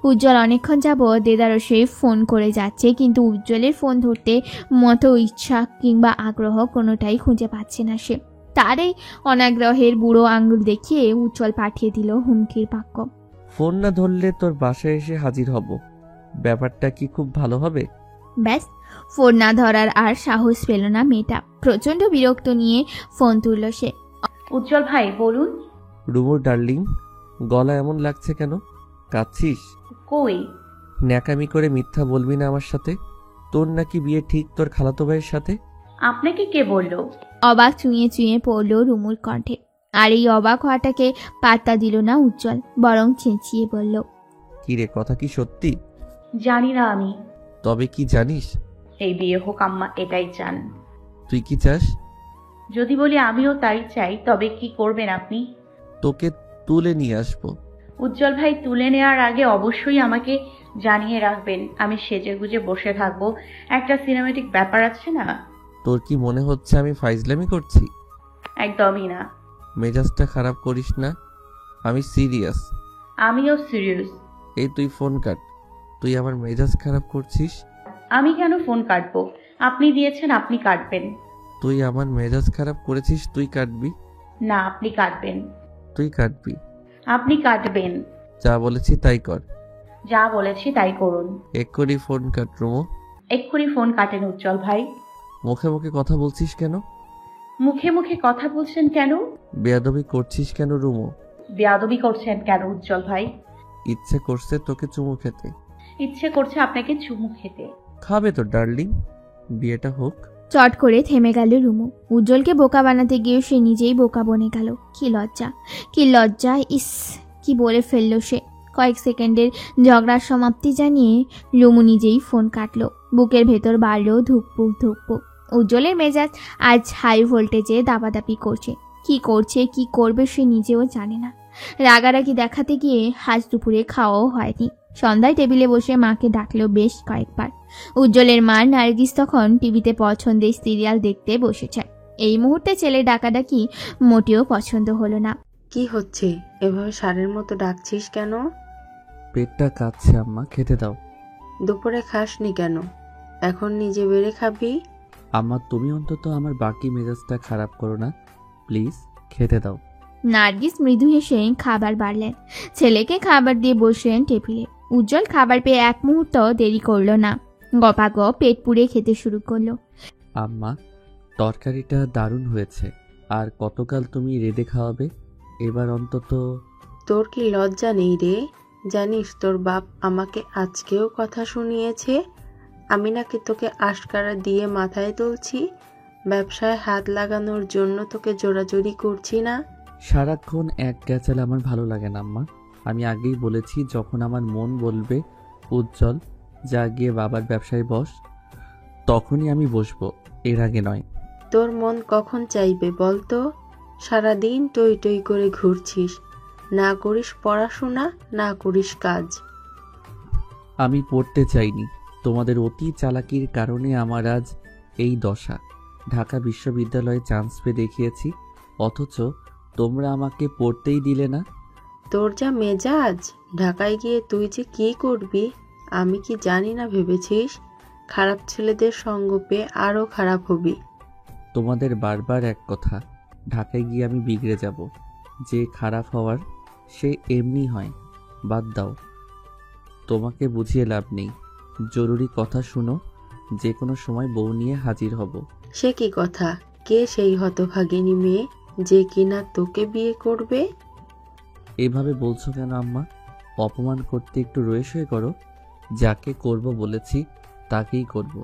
উজ্জ্বল অনেকক্ষণ যাবৎ দেদারসে ফোন করে যাচ্ছে, কিন্তু উজ্জ্বলের ফোন ধরতে মতো ইচ্ছা কিংবা আগ্রহ কোনোটাই খুঁজে পাচ্ছে না সে। তার এই অনাগ্রহের বুড়ো আঙ্গুল দেখিয়ে উজ্জ্বল পাঠিয়ে দিল হুমকির বাক্য, ফোন না ধরলে তোর বাসায় এসে হাজির হব। ব্যাপারটা কি খুব ভালো হবে? ব্যাস, ফোন না ধরার আর সাহস পেল না মেয়েটা। প্রচন্ড বিরক্ত নিয়ে ফোন তুলল সে। উজ্জ্বল ভাই বলুন। রুমুর ডার্লিং, গলা এমন লাগছে কেন? কাঁদছিস? কই? ন্যাকামি করে মিথ্যা বলবি না আমার সাথে। তোর নাকি বিয়ে ঠিক তোর খালাতো ভাইয়ের সাথে। আপনাকে কে বললো? অবাক চুঁয়ে চুঁয়ে পড়ল রুমুর কণ্ঠে। আর এই অবাক হওয়াটাকে পাত্তা দিল না উজ্জ্বল, বরং চেঁচিয়ে বলল, কি রে, কথা কি সত্যি? জানি না আমি। তবে কি জানিস? এই বিয়ে হোক, আম্মা এটাই চান। তুই কি চাস? যদি বলি আমিও তাই চাই, তবে কি করবেন আপনি? তোকে তুলে নিয়ে আসবো। উজ্জ্বল ভাই, তুলে নেওয়ার আগে অবশ্যই আমাকে জানিয়ে রাখবেন। আমি সেজে গুজে বসে থাকবো, একটা সিনেমেটিক ব্যাপার আছে না? তোর কি মনে হচ্ছে আমি ফাইজলামি করছি? একদমই না। মেজাজটা খারাপ করিস না, আমি সিরিয়াস। আমিও সিরিয়াস। এই তুই ফোন কাট। তুই আমার মেজাজ খারাপ করছিস। আমি কেন ফোন কাটবো? আপনি দিয়েছেন, আপনি কাটবেন। তুই আমার মেজাজ খারাপ করেছিস, তুই কাটবি না, আপনি কাটবেন। তুই কাটবি। আপনি কাটবেন। যা বলেছি তাই কর। যা বলেছি তাই করুন। এক্ষুনি ফোন কাট রুমো। এক্ষুনি ফোন কাটেন উজ্জ্বল ভাই। মুখে মুখে কথা বলছিস কেন? মুখে মুখে কথা বলছেন কেন? বেয়াদবি করছিস কেন রুমো? বেয়াদবি করছেন কেন উজ্জ্বল ভাই? ইচ্ছে করছে তোকে চুমু খেতে। ইচ্ছে করছে আপনাকে চুমু খেতে। খাবে তো ডার্লিং, বিয়েটা হোক। চট করে থেমে গেল রুমু। উজ্জ্বলকে বোকা বানাতে গিয়ে সে নিজেই বোকা বনে গেল। কি লজ্জা, কি লজ্জা! ইস, কি বলে ফেললো সে! কয়েক সেকেন্ডের ঝগড়ার সমাপ্তি জানিয়ে রুমু নিজেই ফোন কাটলো। বুকের ভেতর বাড়ল ধুকপুক ধুকপুক। উজ্জ্বলের মেজাজ আজ হাই ভোল্টেজে দাপাদাপি করছে। কি করছে, কি করবে সে নিজেও জানে না। রাগারাগি দেখাতে গিয়ে আজ দুপুরে খাওয়াও হয়নি। সন্ধ্যায় টেবিলে বসে মাকে ডাকলো বেশ কয়েকবার। উজ্জ্বলের মা নার্গিস তখন টিভিতে পছন্দের সিরিয়াল দেখতে বসেছে। এই মুহূর্তে ছেলে ডাকাডাকি মোটেও পছন্দ হলো না। কি হচ্ছে? এভাবে সারের মতো ডাকছিস কেন? পেটটা কাঁদছে আম্মা, খেতে দাও। দুপুরে খাসনি কেন? এখন নিজে বেড়ে খাবি? আম্মা তুমি অন্তত আমার বাকি মেজাজটা খারাপ করো না, প্লিজ খেতে দাও। নার্গিস মৃদু হেসে খাবার বাড়লেন। ছেলেকে খাবার দিয়ে বসলেন টেবিলে। উজ্জ্বল খাবার পেয়ে এক মুহূর্ত দেরি করলো না। গপাগপ পেট পুড়ে খেতে শুরু করলো। আম্মা তরকারিটা দারুণ হয়েছে। আর কতকাল তুমি রেঁধে খাওয়াবে? এবার অন্তত। তোর কি লজ্জা নেই রে? জানিস তোর বাপ আমাকে আজকেও কথা শুনিয়েছে আমি নাকি তোকে আশকারা দিয়ে মাথায় তুলছি, ব্যবসায় হাত লাগানোর জন্য তোকে জোরাজুরি করছি না। সারাক্ষণ এক গ্যাচাল আমার ভালো লাগে না আম্মা। আমি আগেই বলেছি যখন আমার মন বলবে উজ্জ্বল যা গিয়ে বাবার ব্যবসায় বস, তখনই আমি বসবো, এর আগে নয়। তোর মন কখন চাইবে বলতো? সারাদিন টই টই করে ঘুরছিস, না করিস পড়াশোনা, না করিস কাজ। আমি পড়তে চাইনি, তোমাদের অতি চালাকির কারণে আমার আজ এই দশা। ঢাকা বিশ্ববিদ্যালয়ে চান্স পেয়ে দেখিয়েছি, অথচ তোমরা আমাকে পড়তেই দিলে না। তোর যা মেজাজ, ঢাকায় গিয়ে তুই যে কি করবি আমি কি জানি না ভেবেছিস? খারাপ ছেলেদের সঙ্গ পেয়ে আরো খারাপ হবি। তোমাদের বারবার এক কথা, ঢাকায় গিয়ে আমি বিগড়ে যাব। যে খারাপ হওয়ার সে এমনি হয়, বাদ দাও, তোমাকে বুঝিয়ে লাভ নেই। জরুরি কথা শুনো, যে কোনো সময় বউ নিয়ে হাজির হব। সে কি কথা? কে সেই হতভাগিনী মেয়ে যে কিনা তোকে বিয়ে করবে? এভাবে বলছো কেন আম্মা? অপমান করতে একটু রয়ে সয়ে করো। যাকে করব বলেছি তাকেই করব।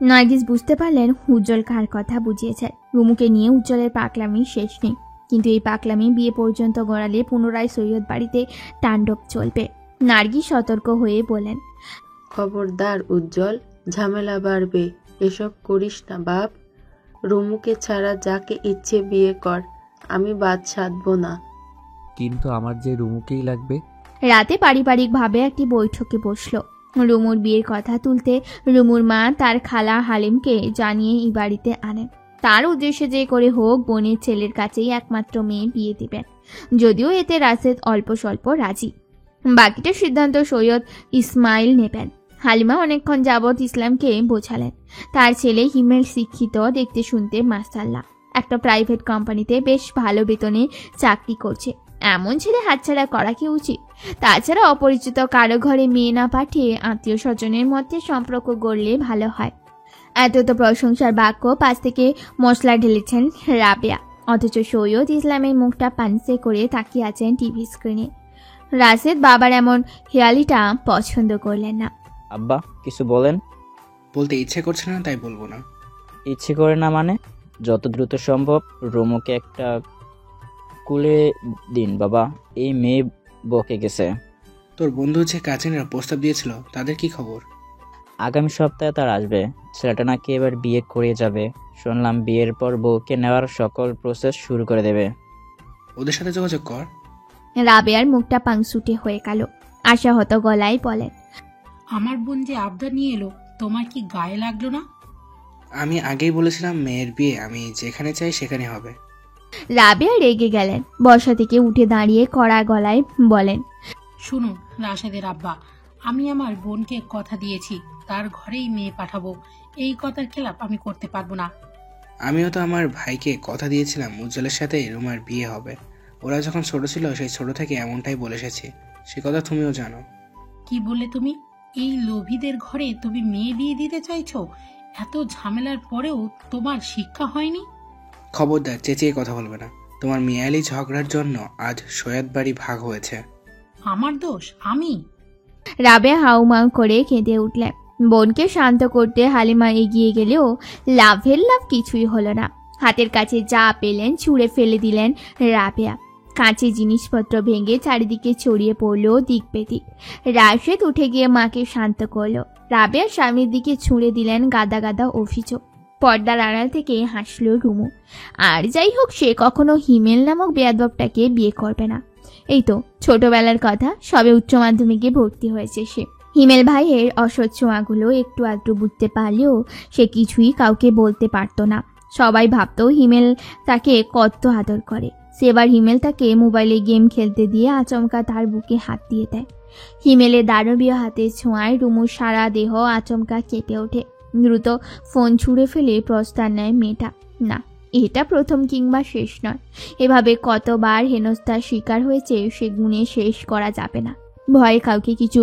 নার্গিস বুঝতে পারলেন উজ্জ্বল কার কথা বুঝিয়েছে। রুমুকে নিয়ে উজ্জ্বলের পাকলামি শেষ নেই, কিন্তু এই পাকলামি বিয়ে পর্যন্ত গড়ালে পুনরায় সৈয়দ বাড়িতে তাণ্ডব চলবে। নার্গিস সতর্ক হয়ে বলেন, খবরদার উজ্জ্বল, ঝামেলা বাড়বে। এসব করিস না বাপ। রুমুকে ছাড়া যাকে ইচ্ছে বিয়ে কর, আমি বাদ সাধব না। কিন্তু আমার যে রুমুকেই লাগবে। রাতে পারিবারিকভাবে একটি বৈঠকে বসলো। রুমুর বিয়ের কথা তুলতে রুমুর মা তার খালা হালিমকে জানিয়ে এই বাড়িতে আনেন। তার উদ্দেশ্যে যে করে হোক বোনের ছেলের কাছেই একমাত্র মেয়ে বিয়ে দিবেন, যদিও এতে রাশেদ অল্প স্বল্প রাজি। বাকিটা সিদ্ধান্ত সৈয়দ ইসমাইল নেবেন। হালিমা অনেকক্ষণ যাবৎ ইসলামকে বোঝালেন তার ছেলে হিমেল শিক্ষিত, দেখতে শুনতে মাশাআল্লাহ, একটা প্রাইভেট কোম্পানিতে বেশ ভালো বেতনে চাকরি করছে। এমন ছেলে হাতছাড়া করা কি উচিত? তাছাড়া অপরিচিত কারো ঘরে মেয়ে না পাঠিয়ে আত্মীয় স্বজনের মধ্যে সম্পর্ক গড়লে ভালো হয়। এত তো প্রশংসার বাক্য পাশ থেকে মশলা ঢেলেছেন রাবেয়া, অথচ সৈয়দ ইসলামের মুখটা পানসে করে তাকিয়ে আছেন টিভি স্ক্রিনে। রাশেদ বাবার এমন হেয়ালিটা পছন্দ করলেন না। আব্বা কিছু বলেন। বলতে ইচ্ছে করছে না তাই বলবো না। ইচ্ছে করে না মানে? যত দ্রুত সম্ভব রুমুকে একটা কুলে দিন বাবা, এই মেয়ে বকে গেছে। তোর বন্ধু যে কাজিনরা প্রস্তাব দিয়েছিল তাদের কি খবর? আগামী সপ্তাহে তার আসবে। ছেলেটা নাকি এবার বিয়ে করে যাবে। শুনলাম বিয়ের পর বউকে নেওয়ার সকল প্রসেস শুরু করে দেবে। ওদের সাথে যোগাযোগ কর। রাবেয়ার মুখটা পাংশুটে হয়ে গেল। আশাহত গলায় বলেন, আমার বোন যে আবদার নিয়ে এলো, তোমার কি গায়ে লাগলো না? আমি আগেই বলেছিলাম মেয়ের বিয়ে আমি যেখানে চাই সেখানে হবে। রাবেয়া রেগে গেলেন। বসা থেকে উঠে দাঁড়িয়ে কড়া গলায় বলেন, শুনুন রাশেদের আব্বা, আমি আমার বোনকে কথা দিয়েছি তার ঘরেই মেয়ে পাঠাবো। এই কথার খেলাপ আমি করতে পারবো না। আমিও তো আমার ভাইকে কথা দিয়েছিলাম উজ্জ্বলের সাথে রুমার বিয়ে হবে। ওরা যখন ছোট ছিল সেই ছোট থেকে এমনটাই বলে এসেছি, সে কথা তুমিও জানো। কি বললে তুমি? এই লোভীদের ঘরে তুমি মেয়ে বিয়ে দিতে চাইছো? এত ঝামেলার পরেও তোমার শিক্ষা হয়নি? খবরদার চেঁচিয়ে কথা বলবে না। তোমার মেয়ালি ঝগড়ার জন্য আজ সৈয়দ বাড়ি ভাগ হয়েছে। আমার দোষ? আমি? রাবেয়া হাউমাউ করে কেঁদে উঠলেন। বোনকে শান্ত করতে হালিমা এগিয়ে গেলেও লাভের লাভ কিছুই হলো না। হাতের কাছে যা পেলেন ছুঁড়ে ফেলে দিলেন রাবেয়া। কাঁচের জিনিসপত্র ভেঙে চারিদিকে ছড়িয়ে পড়লো দিক বেদিক। রাশেদ উঠে গিয়ে মাকে শান্ত করলো। রাবেয়া স্বামীর দিকে ছুঁড়ে দিলেন গাদা গাদা অভিযোগ। পর্দার আড়াল থেকে হাসল রুমু। আর যাই হোক, সে কখনো হিমেল নামক বেয়াদবটাকে বিয়ে করবে না। এই তো ছোটবেলার কথা, সবে উচ্চ মাধ্যমিকে ভর্তি হয়েছে সে। হিমেল ভাইয়ের অসৎ ছোঁয়াগুলো একটু আধটু বুঝতে পারলেও সে কিছুই কাউকে বলতে পারতো না। সবাই ভাবতো হিমেল তাকে কত আদর করে। সেবার হিমেল তাকে মোবাইলে গেম খেলতে দিয়ে আচমকা তার বুকে হাত দিয়ে দেয়। হিমেলের দানবীয় হাতের ছোঁয়ায় রুমুর সারা দেহ আচমকা কেঁপে ওঠে। দ্রুত ফোন ছুঁড়ে ফেলে প্রস্থান নেয় মেয়েটা। না, এটা প্রথম কিংবা শেষ নয়। এভাবে কতবার হেনস্থার শিকার হয়েছে সে গুণে শেষ করা যাবে না। ভয়ে কাউকে কিছু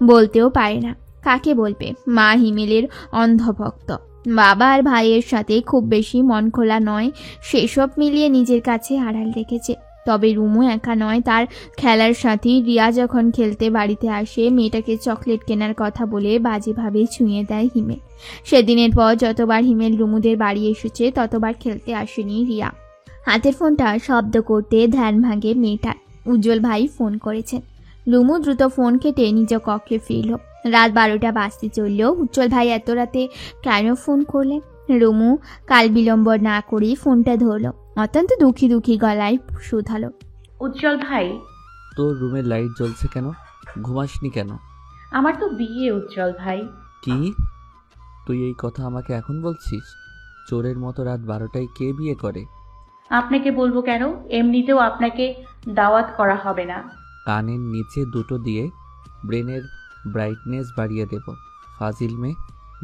বলতেও পারে না। কাকে বলবে? মা হিমেলের অন্ধভক্ত, বাবা আর ভাইয়ের সাথে খুব বেশি মন খোলা নয়, সেসব মিলিয়ে নিজের কাছে আড়াল রেখেছে। তবে রুমু একা নয়, তার খেলার সাথী রিয়া যখন খেলতে বাড়িতে আসে মেয়েটাকে চকলেট কেনার কথা বলে বাজেভাবে ছুঁয়ে দেয় হিমেল। সেদিনের পর যতবার হিমেল রুমুদের বাড়ি এসেছে ততবার খেলতে আসেনি রিয়া। হাতের ফোনটা শব্দ করতে ধ্যান ভাঙে মেয়েটার। উজ্জ্বল ভাই ফোন করেছেন। রুমু দ্রুত ফোন কেটে নিজ কক্ষে ফিরল। রাত 12টা বাজতে চলল। উজ্জ্বল ভাই এত রাতে কেন ফোন করলেন? রুমু কাল বিলম্ব না করে ফোনটা ধরল। অত্যন্ত দুঃখী দুঃখী গলায় শুধালো, উজ্জ্বল ভাই, তোর রুমের লাইট জ্বলছে কেন? ঘুমাসনি কেন? আমার তো বিয়ে উজ্জ্বল ভাই। কি? তুই এই কথা আমাকে এখন বলছিস? চোরের মতো রাত 12টায় কে বিয়ে করে? আপনাকে বলবো কেন? এমনিতেও আপনাকে দাওয়াত করা হবে না। কানের নিচে দুটো দিয়ে ব্রেনের ব্রাইটনেস বাড়িয়ে দেব। ফাজিল মেয়ে,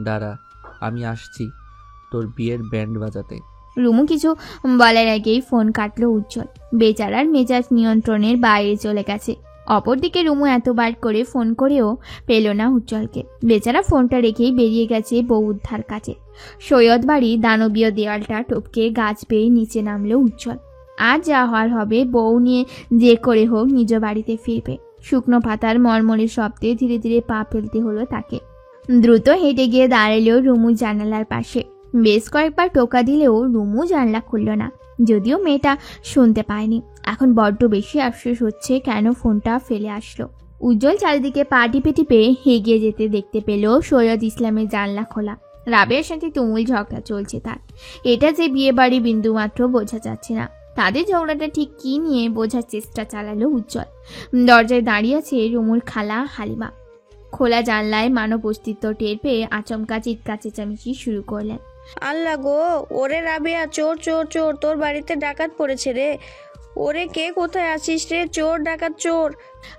দাঁড়া, আমি আসছি তোর বিয়ের ব্যান্ড বাজাতে। রুমু কিছু বলার আগেই ফোন কাটলো উজ্জ্বল। বেচারার মেজাজ নিয়ন্ত্রণের বাইরে চলে গেছে। অপরদিকে রুমু এতবার করে ফোন করেও পেল না উজ্জ্বলকে। বেচারা ফোনটা রেখেই বেরিয়ে গেছে বউ উদ্ধার কাজে। সৈয়দ বাড়ি দানবীয় দেওয়ালটা টপকে গাছ বেয়ে নিচে নামলো উজ্জ্বল। আজ যা হওয়ার হবে, বউ নিয়ে যে করে হোক নিজ বাড়িতে ফিরবে। শুকনো পাতার মরমরে শব্দে ধীরে ধীরে পা ফেলতে হলো তাকে। দ্রুত হেঁটে গিয়ে দাঁড়ালো রুমু জানালার পাশে। বেশ কয়েকবার টোকা দিলেও রুমু জানলা খুলল না। যদিও মেয়েটা শুনতে পায়নি। এখন বড্ড বেশি আফসোস হচ্ছে কেন ফোনটা ফেলে আসলো। উজ্জ্বল চারিদিকে পা টিপে টিপে এগিয়ে যেতে দেখতে পেল সৈয়দ ইসলামের জানলা খোলা। রাবেয়ার সাথে তুমুল ঝগড়া চলছে তার। এটা যে বিয়ে বাড়ি বিন্দুমাত্র বোঝা যাচ্ছে না। তাদের ঝগড়াটা ঠিক কী নিয়ে বোঝার চেষ্টা চালালো উজ্জ্বল। দরজায় দাঁড়িয়ে আছে রুমুর খালা হালিমা। খোলা জানলায় মানব অস্তিত্ব টের পেয়ে আচমকা চিৎকার চেঁচামেচি শুরু করলেন। আল্লাহ গো, ওরে রাবেয়া, চোর চোর চোর, তোর বাড়িতে ডাকাত পড়েছে রে। ওরে কে কোথায় আছিস রে? চোর, ডাকাত, চোর।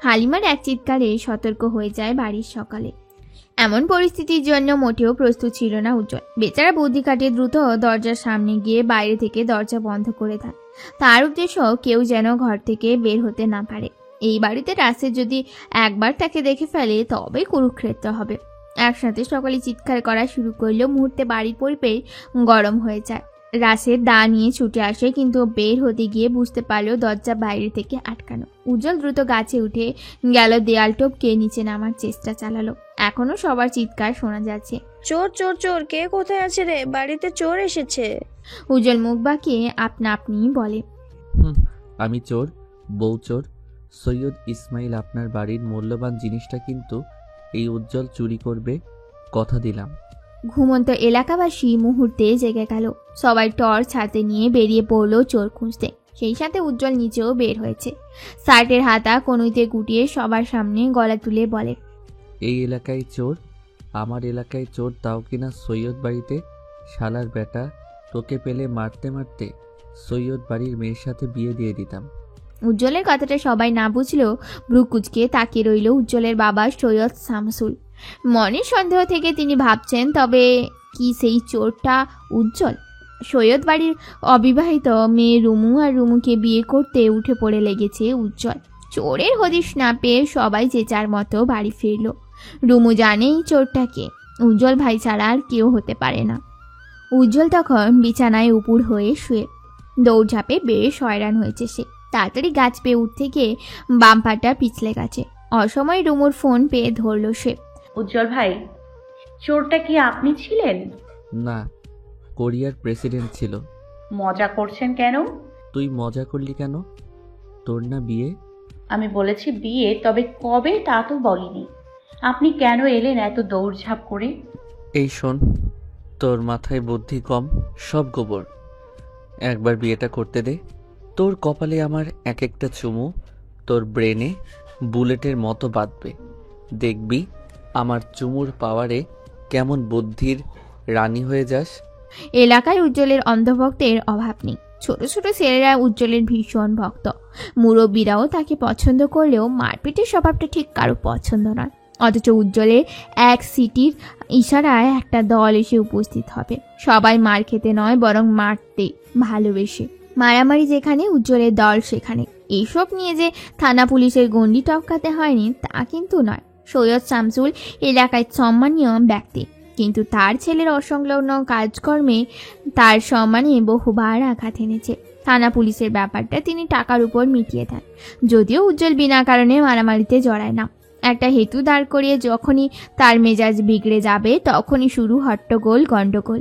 হালিমার এক চিৎকারে সতর্ক হয়ে যায় বাড়ির সকালে। এমন পরিস্থিতির জন্য মোটেও প্রস্তুত ছিল না উজ্জ্বল। বেচারা বুদ্ধি কাটিয়ে দ্রুত দরজার সামনে গিয়ে বাইরে থেকে দরজা বন্ধ করে দেয়। তার উদ্দেশ্য কেউ যেন ঘর থেকে বের হতে না পারে। এই বাড়িতে রাসেল যদি একবার তাকে দেখে ফেলে তবে কুরুক্ষেত্র হবে। একসাথে সকালে চিৎকার করা শুরু করলেও মুহূর্তে বাড়ির পরিবেশ গরম হয়ে যায়। রাসেল দা নিয়ে ছুটে আসে, কিন্তু বের হতে গিয়ে বুঝতে পারলো দরজা বাইরে থেকে আটকানো। উজ্জ্বল দ্রুত গাছে উঠে গেল, দেয়াল টপকে নিচে নামার চেষ্টা চালালো। এখনো সবার চিৎকার শোনা যাচ্ছে, চোর চোর চোর, কে কোথায় আছে রে? বাড়িতে চোর এসেছে। উজ্জ্বল মুখ বাঁকিয়ে আপনা আপনি বলে, আমি চোর, বউ চোর। সৈয়দ ইসমাইল আপনার বাড়ির মূল্যবান জিনিসটা কিন্তু এই উজ্জ্বল চুরি করবে, কথা দিলাম। ঘুমন্ত এলাকাবাসী মুহূর্তে জেগে গেল। সবাই টর্চ হাতে নিয়ে বেরিয়ে পড়লো চোর খুঁজতে। সেই সাথে উজ্জ্বল নিচেও বের হয়েছে। শার্টের হাতা কনুইতে গুটিয়ে সবার সামনে গলা তুলে বলে, এই এলাকায় চোর, আমার এলাকায় চোর, তাও কিনা সৈয়দ বাড়িতে। শালার বেটা, তোকে পেলে মারতে মারতে সৈয়দ বাড়ির মেয়ের সাথে বিয়ে দিয়ে দিতাম। উজ্জ্বলের কথাটা সবাই না বুঝলেও ভ্রু কুঁচকে তাকিয়ে রইল উজ্জ্বলের বাবা সৈয়দ শামসুল। মনের সন্দেহ থেকে তিনি ভাবছেন, তবে কি সেই চোরটা উজ্জ্বল? সৈয়দ বাড়ির অবিবাহিত মেয়ে রুমু আর রুমুকে বিয়ে করতে উঠে পড়ে লেগেছে উজ্জ্বল। চোরের হদিশ না পেয়ে সবাই যে যার মতো বাড়ি ফিরল। রুমু জানেই চোরটাকে উজ্জ্বল ভাই ছাড়া আর কেউ হতে পারে না। উজ্জ্বল তখন বিছানায় উপুর হয়ে শুয়ে। দৌড়ঝাঁপে বেশ হয়রান হয়েছে সে। তাড়াতাড়ি গাছ পেয়ে উঠতে গিয়ে বাম পাটা পিছলে গেছে। অসময় রুমুর ফোন পেয়ে ধরল সে। উজ্জ্বল ভাই, চোরটা কি আপনি ছিলেন? না, কোরিয়ার প্রেসিডেন্ট ছিল। মজা করছেন কেন? তুই মজা করলি কেন? তোর না বিয়ে? আমি বলেছি বিয়ে, তবে কবে তা তো বলিনি। আপনি কেন এলেন এত দৌড়ঝাঁপ করে? এই শোন, তোর মাথায় বুদ্ধি কম, সব গোবর। একবার বিয়েটা করতে দে। তোর কপালে আমার এক একটা চুমু তোর ব্রেনে বুলেটের মতো বাঁধবে। দেখবি আমার চুমুর পাওয়ারে কেমন বুদ্ধির রানী হয়ে যাস। এলাকায় উজ্জ্বলের অন্ধভক্তের অভাব নেই। ছোট ছোট ছেলেরা উজ্জ্বলের ভীষণ ভক্ত। মুরব্বীরাও তাকে পছন্দ করলেও মারপিটের স্বভাবটা ঠিক কারো পছন্দ নয়। অথচ উজ্জ্বলের এক সিটির ইশারায় একটা দল এসে উপস্থিত হবে। সবাই মার খেতে নয়, বরং মারতে ভালোবেসে। মারামারি যেখানে, উজ্জ্বলের দল সেখানে। এইসব নিয়ে যে থানা পুলিশের গণ্ডি টপকাতে হয়নি তা কিন্তু নয়। সৈয়দ শামসুল এলাকায় সম্মানীয় ব্যক্তি, কিন্তু তার ছেলের অসংলগ্ন কাজকর্মে তার সম্মানে বহুবার আঘাত এনেছে। থানা পুলিশের ব্যাপারটা তিনি টাকার উপর মিটিয়ে দেন। যদিও উজ্জ্বল বিনা কারণে মারামারিতে জড়ায় না। একটা হেতু দাঁড় করিয়ে যখনই তার মেজাজ বিগড়ে যাবে তখনই শুরু হট্টগোল, গন্ডগোল।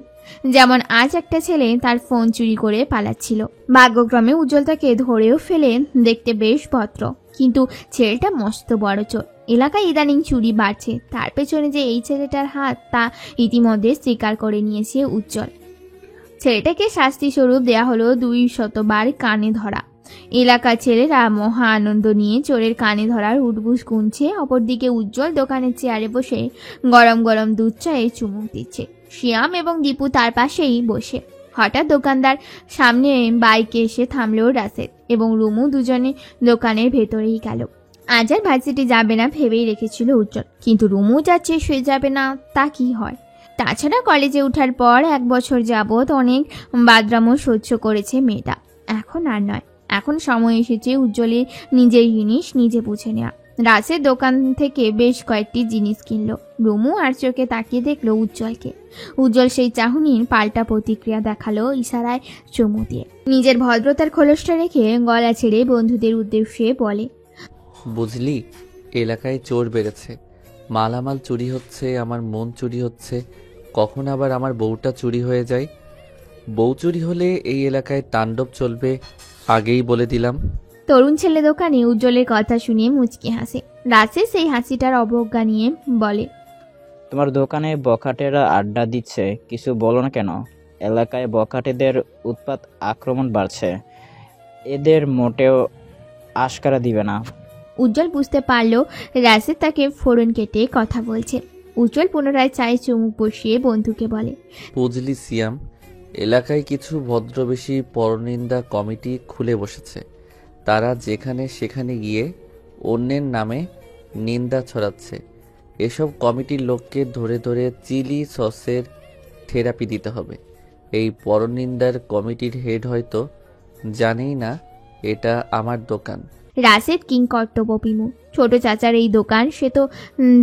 যেমন আজ একটা ছেলে তার ফোন চুরি করে পালাচ্ছিল। ভাগ্যক্রমে উজ্জ্বল তাকে ধরেও ফেলে। দেখতে বেশ ভদ্র, কিন্তু ছেলেটা মস্ত বড় চোর। এলাকায় ইদানিং চুরি বাড়ছে, তার পেছনে যে এই ছেলেটার হাত তা ইতিমধ্যে স্বীকার করে নিয়েছে উজ্জ্বল। ছেলেটাকে শাস্তি স্বরূপ দেয়া হলো 200 বার কানে ধরা। এলাকার ছেলেরা মহা আনন্দ নিয়ে চোরের কানে ধরার উঠবুস গুনছে। অপরদিকে উজ্জ্বল দোকানের চেয়ারে বসে গরম গরম দুধ চায়ে চুমুক দিচ্ছে। শিয়াম এবং দীপু তার পাশেই বসে। হঠাৎ দোকানদার সামনে বাইকে এসে থামলো রাসেল এবং রুমু, দুজনে দোকানের ভেতরেই গেল। আজ আর ভার্সিটি যাবে না ভেবেই রেখেছিল উজ্জ্বল, কিন্তু রুমু যাচ্ছে, সে যাবে না তা কি হয়? তাছাড়া কলেজে ওঠার পর 1 বছর যাবৎ অনেক বাদরামও সহ্য করেছে মেয়েটা। এখন আর নয়, এখন সময় এসেছে উজ্জ্বলের নিজের জিনিস নিজে বুঝে নেওয়া। রাসের দোকান থেকে বেশ কয়েকটি জিনিস কিনলো। রুমু আর চোখে তাকিয়ে দেখলো উজ্জ্বলকে। উজ্জ্বল সেই চাহনির পাল্টা প্রতিক্রিয়া দেখালো ইশারায় চুমু দিয়ে। নিজের ভদ্রতার খোলসটা রেখে গলা ছেড়ে বন্ধুদের উদ্দেশ্যে বলে, বুঝলি, এলাকায় চোর বেড়েছে, মালামাল চুরি হচ্ছে, আমার মন চুরি হচ্ছে, কখন আবার আমার বউটা চুরি হয়ে যায়। বউ চুরি হলে এই এলাকায় তাণ্ডব চলবে, আগেই বলে দিলাম। তরুণ ছেলে দোকানে উজ্জ্বলের কথা শুনে মুচকি হাসে। রাসেল সেই হাসিটার অবজ্ঞা নিয়ে বলে, তোমার দোকানে বখাটেরা আড্ডা দিচ্ছে, কিছু বলো না কেন? এলাকায় বখাটেদের উৎপাত, আক্রমণ বাড়ছে, এদের মোটেও আশকারা দিবে না। উজ্জ্বল বুঝতে পারলো রাসেল তাকে ফোড়ন কেটে কথা বলছে। উজ্জ্বল পুনরায় চায়ে চুমুক বসিয়ে বন্ধুকে বলে, বুঝলি সিয়াম, এলাকায় কিছু ভদ্রবেশী পরনিন্দা কমিটি খুলে বসেছে। তারা যেখানে সেখানে গিয়ে অন্যের নামে নিন্দা ছড়াচ্ছে। এসব কমিটির লোককে ধরে ধরে চিলি সসের থেরাপি দিতে হবে। এই পরনিন্দার কমিটির হেড হয়তো জানেই না এটা আমার দোকান। রাসেল কিংকর্তব্য বিমূঢ়। ছোট চাচার এই দোকান সে তো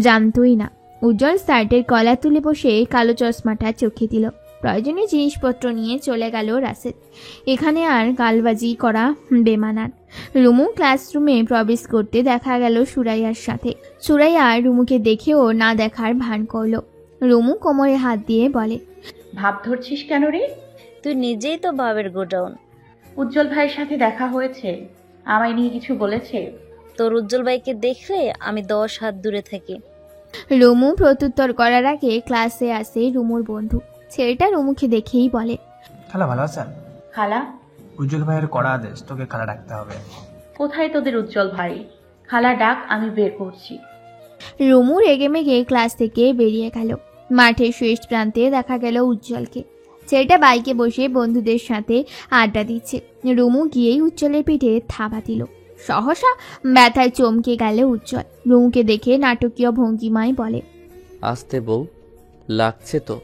জানতই না। উজ্জ্বল শার্টের কলা তুলে বসে কালো চশমাটা চোখে দিল। প্রয়োজনীয় জিনিসপত্র নিয়ে চলে গেল রাসেল। এখানে আর গালবাজি করা বেমানান। রুমু ক্লাসরুমে প্রবেশ করতে দেখা গেল সুরাইয়ার সাথে। সুরাইয়া রুমুকে দেখেও না দেখার ভান করলো। রুমু কোমরে হাত দিয়ে বলে, ভাব ধরছিস কেন রে? তুই নিজেই তো ভাবের গোডাউন। উজ্জ্বল ভাইয়ের সাথে দেখা হয়েছে? আমায় নিয়ে কিছু বলেছে? তোর উজ্জ্বল ভাইকে দেখলে আমি 10 হাত দূরে থাকি। রুমু প্রত্যুত্তর করার আগে ক্লাসে আসে রুমুর বন্ধু। ছেলেটা রুমুকে দেখেই বলে, খালা ভালো আছেন? খালা? উজ্জ্বল ভাইয়ের কড়া আদেশ, তোকে খালা ডাকতে হবে। কোথায় তোদের উজ্জ্বল ভাই? খালা ডাক, আমি বের করছি। রুমু রেগে মেগে ক্লাস থেকে বেরিয়ে গেল। মাঠের শেষ প্রান্তে দেখা গেল উজ্জ্বলকে। ছেলেটা বাইকে বসে বন্ধুদের সাথে আড্ডা দিচ্ছে। রুমু গিয়েই উজ্জ্বলের পিঠে থাবা দিল। সহসা ব্যথায় চমকে গেল উজ্জ্বল। রুমুকে দেখে নাটকীয় ভঙ্গিমায় বলে, আসতে বউ, লাগছে তো।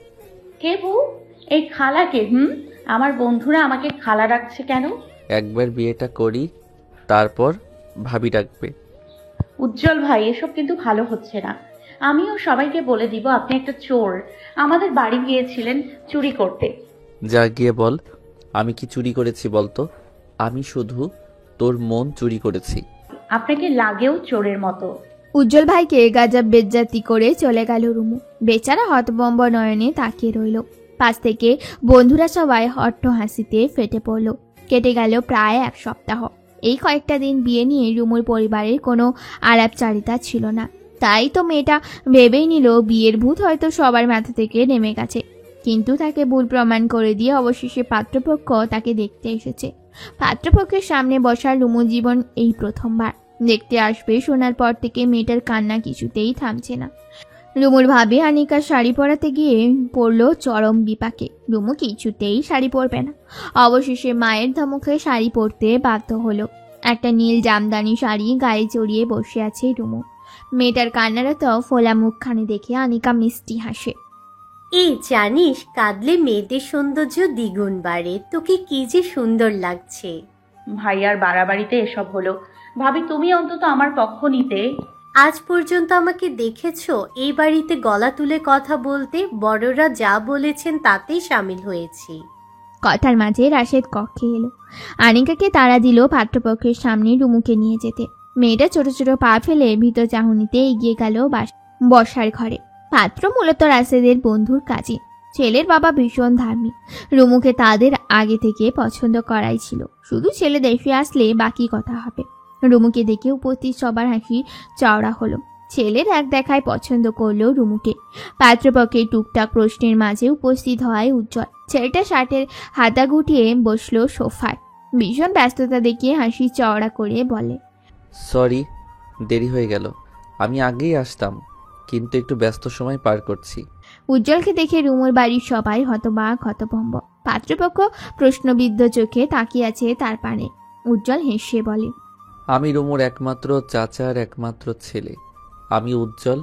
কে বউ? এই খালাকে? আমার বন্ধুরা আমাকে খালা ডাকছে কেন? একবার বিয়েটা করি, তারপর ভাবি ডাকবে। উজ্জ্বল ভাই, এসব কিন্তু ভালো হচ্ছে না। আমিও সবাইকে বলে দিব আপনি একটা চোর। আমাদের বাড়ি গিয়েছিলেন চুরি করতে। যা গিয়ে বল, আমি কি চুরি করেছি বলতো? আমি শুধু তোর মন চুরি করেছি। আপনাকে লাগেও চোরের মতো। উজ্জ্বল ভাইকে গাজা বেজ্জাতি করে চলে গেল রুমু। বেচারা হতবম্ব নয়নে তাকিয়ে রইল। পাশ থেকে বন্ধুরা সবাই হট্ট হাসিতে ফেটে পড়ল। কেটে গেল প্রায় 1 সপ্তাহ। এই কয়েকটা দিন বিয়ে নিয়ে রুমুর পরিবারের কোনো আলাপচারিতা ছিল না। তাই তো মেয়েটা ভেবেই নিল বিয়ের ভূত হয়তো সবার মাথা থেকে নেমে গেছে। কিন্তু তাকে ভুল প্রমাণ করে দিয়ে অবশেষে পাত্রপক্ষ তাকে দেখতে এসেছে। পাত্রপক্ষের সামনে বসা রুমু জীবন এই প্রথমবার দেখতে আসবে শোনার পর থেকে মেয়েটার কান্না কিছুতেই থামছে না। রুমুর ভাবে আনিকা শাড়ি পরাতে গিয়ে পড়লো চরম বিপাকে। রুমু কিছুতেই শাড়ি পরবে না। অবশেষে মায়ের ধমকে শাড়ি পরতে বাধ্য হলো। একটা নীল জামদানি শাড়ি গায়ে জড়িয়ে বসে আছে রুমু। মেয়েটার কান্নারত ফোলা মুখখানি দেখে আনিকা মিষ্টি হাসে। এই জানিস, কাঁদলে মেয়েদের সৌন্দর্য দ্বিগুণ বাড়ে। তোকে কি যে সুন্দর লাগছে। ভাইয়ার বাড়াবাড়িতে এসব হলো। ভাবি তুমি অন্তত আমার পক্ষ নিতে। আজ পর্যন্ত আমাকে দেখেছো এই বাড়িতে গলা তুলে কথা বলতে? বড়রা যা বলেছেন তাতেই সামিল হয়েছি। কথার মাঝে রাশেদ কক্ষে এলো। আনিকাকে তাড়া দিল পাত্রপক্ষের সামনে রুমুকে নিয়ে যেতে। মেয়েটা ছোট ছোট পা ফেলে ভিতর চাহনিতে এগিয়ে গেল বসার ঘরে। পাত্র মূলত রাশেদের বন্ধুর কাজে। ছেলের বাবা ভীষণ ধার্মিক। রুমুকে তাদের আগে থেকে পছন্দ করাই ছিল, শুধু ছেলে দেশে আসলে বাকি কথা হবে। রুমুকে দেখে উপস্থিত সবার হাসি চওড়া হলো। ছেলের এক দেখায় পছন্দ করলো রুমুকে। পাত্রপক্ষের টুকটাক প্রশ্নের মাঝে উপস্থিত হয় উজ্জ্বল। ছেলেটা শার্টের হাতা গুটিয়ে বসলো সোফায়। ভীষণ ব্যস্ততা দেখিয়ে হাসি চওড়া করে বলে, সরি দেরি হয়ে গেল, আমি আগেই আসতাম কিন্তু একটু ব্যস্ত সময় পার করছি। উজ্জ্বলকে দেখে রুমুর বাড়ির সবাই হতবাক হতভম্ব। পাত্রপক্ষ প্রশ্নবিদ্ধ চোখে তাকিয়ে আছে তার পানে। উজ্জ্বল হেসে বলে, আমি রুমুর একমাত্র চাচার একমাত্র ছেলে। আমি উজ্জ্বল।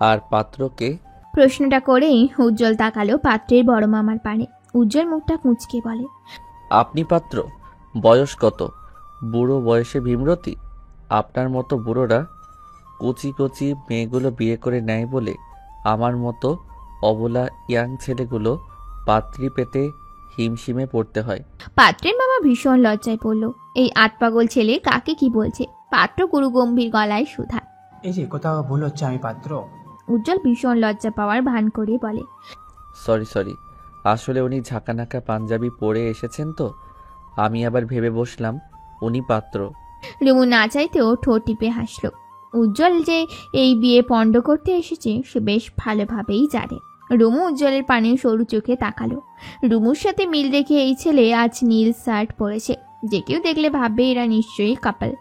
আর পাত্রকে? প্রশ্নটা করেই উজ্জ্বল তাকালো পাত্রের বড় মামার পানে। উজ্জ্বল মুখটা কুঁচকে বলে, আপনি পাত্র? বয়স কত? বুড়ো বয়সে ভীমরতি? আপনার মতো বুড়োরা কচি কচি মেয়েগুলো বিয়ে করে নেয় বলে আমার মতো অবলা ইয়াং ছেলেগুলো পাত্রী পেতে হিমশিমে পড়তে হয়। পাত্রের মামা ভীষণ লজ্জায় পড়ল। এই আটপাগল ছেলে কাকে কি বলছে। পাত্র গুরু গম্ভীর গলায় সুধা, এই যে কোথাও ভুল হচ্ছে, আমি পাত্র। উজ্জ্বল ভীষণ লজ্জা পাওয়ার ভান করে বলে, সরি, আসলে উনি ঝাঁকানাকা পাঞ্জাবি পরে এসেছেন তো আমি আবার ভেবে বসলাম উনি পাত্র। রুমু না চাইতেও ঠোঁট টিপে হাসলো। উজ্জ্বল যে এই বিয়ে পণ্ড করতে এসেছে সে বেশ ভালোভাবেই জানে। রুমু উজ্জ্বলের পানে সরু চোখে তাকালো। রুমুর সাথে মিল রেখে এই ছেলে আজ নীল শার্ট পরেছে। যে কেউ দেখলে ভাববে এরা নিশ্চয়ই কাপল।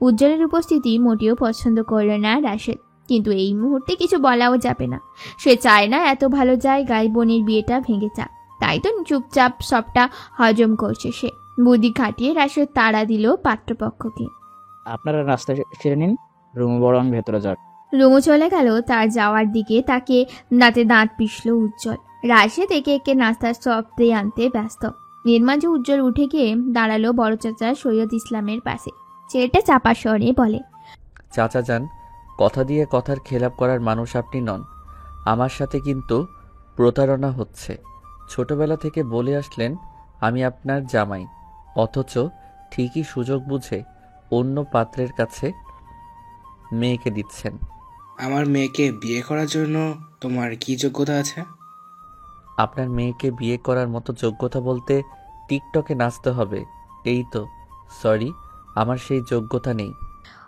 উজ্জ্বলের উপস্থিতি মোটেও পছন্দ করল না রাশেদ, কিন্তু এই মুহূর্তে কিছু বলাও যাবে না। সে চায় না এত ভালো জায়গায় বোনের বিয়েটা ভেঙে যাক। তাই তো চুপচাপ সবটা হজম করছে সে। বুদ্ধি খাটিয়ে রাশেদ তাড়া দিল পাত্রপক্ষকে, আপনারা রাস্তা সেরে নিন, রুমু বরং ভেতরে যাক। রুমু চলে গেল। তার যাওয়ার দিকে তাকে দাঁতে দাঁত পিষল উজ্জ্বল। রাশেদ একে একে নাস্তার শব্দে আনতে ব্যস্ত। এর মাঝে উজ্জ্বল উঠে গিয়ে দাঁড়ালো বড় চাচা সৈয়দ ইসলামের পাশে। ছেলেটা চাপা স্বরে বলে, চাচা যান, কথা দিয়ে কথার খেলাপ করার মানুষ আপনি নন। আমার সাথে কিন্তু প্রতারণা হচ্ছে। ছোটবেলা থেকে বলে আসলেন আমি আপনার জামাই, অথচ ঠিকই সুযোগ বুঝে অন্য পাত্রের কাছে মেয়েকে দিচ্ছেন। আমার মেয়েকে বিয়ে করার জন্য তোমার কি যোগ্যতা আছে? আপনার মেয়েকে বিয়ে করার মতো যোগ্যতা বলতে টিকটকে নাচতে হবে, এই তো। সরি, আমার সেই যোগ্যতা নেই।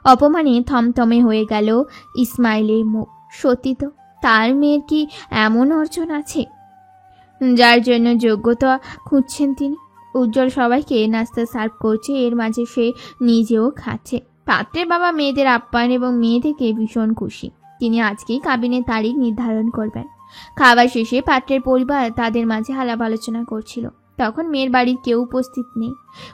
অপমানে থমথমে হয়ে গেল ইসমাইলের মুখ। সত্যি তো, তার মেয়ের কি এমন অর্জন আছে যার জন্য যোগ্যতা খুঁজছেন তিনি? উজ্জ্বল সবাইকে নাস্তা সার্ভ করছে, এর মাঝে সে নিজেও খাচ্ছে। পাত্রের বাবা মেয়েদের আপ্যায়ন এবং মেয়ে থেকে ভীষণ খুশি। তিনি আজকেই কাবিনের তারিখ নির্ধারণ করবেন। খাবার শেষে পাত্রের পরিবার তাদের মাঝে আলাপ আলোচনা করছিল। তখন মেয়ের বাড়ির কেউ উপস্থিত নেই।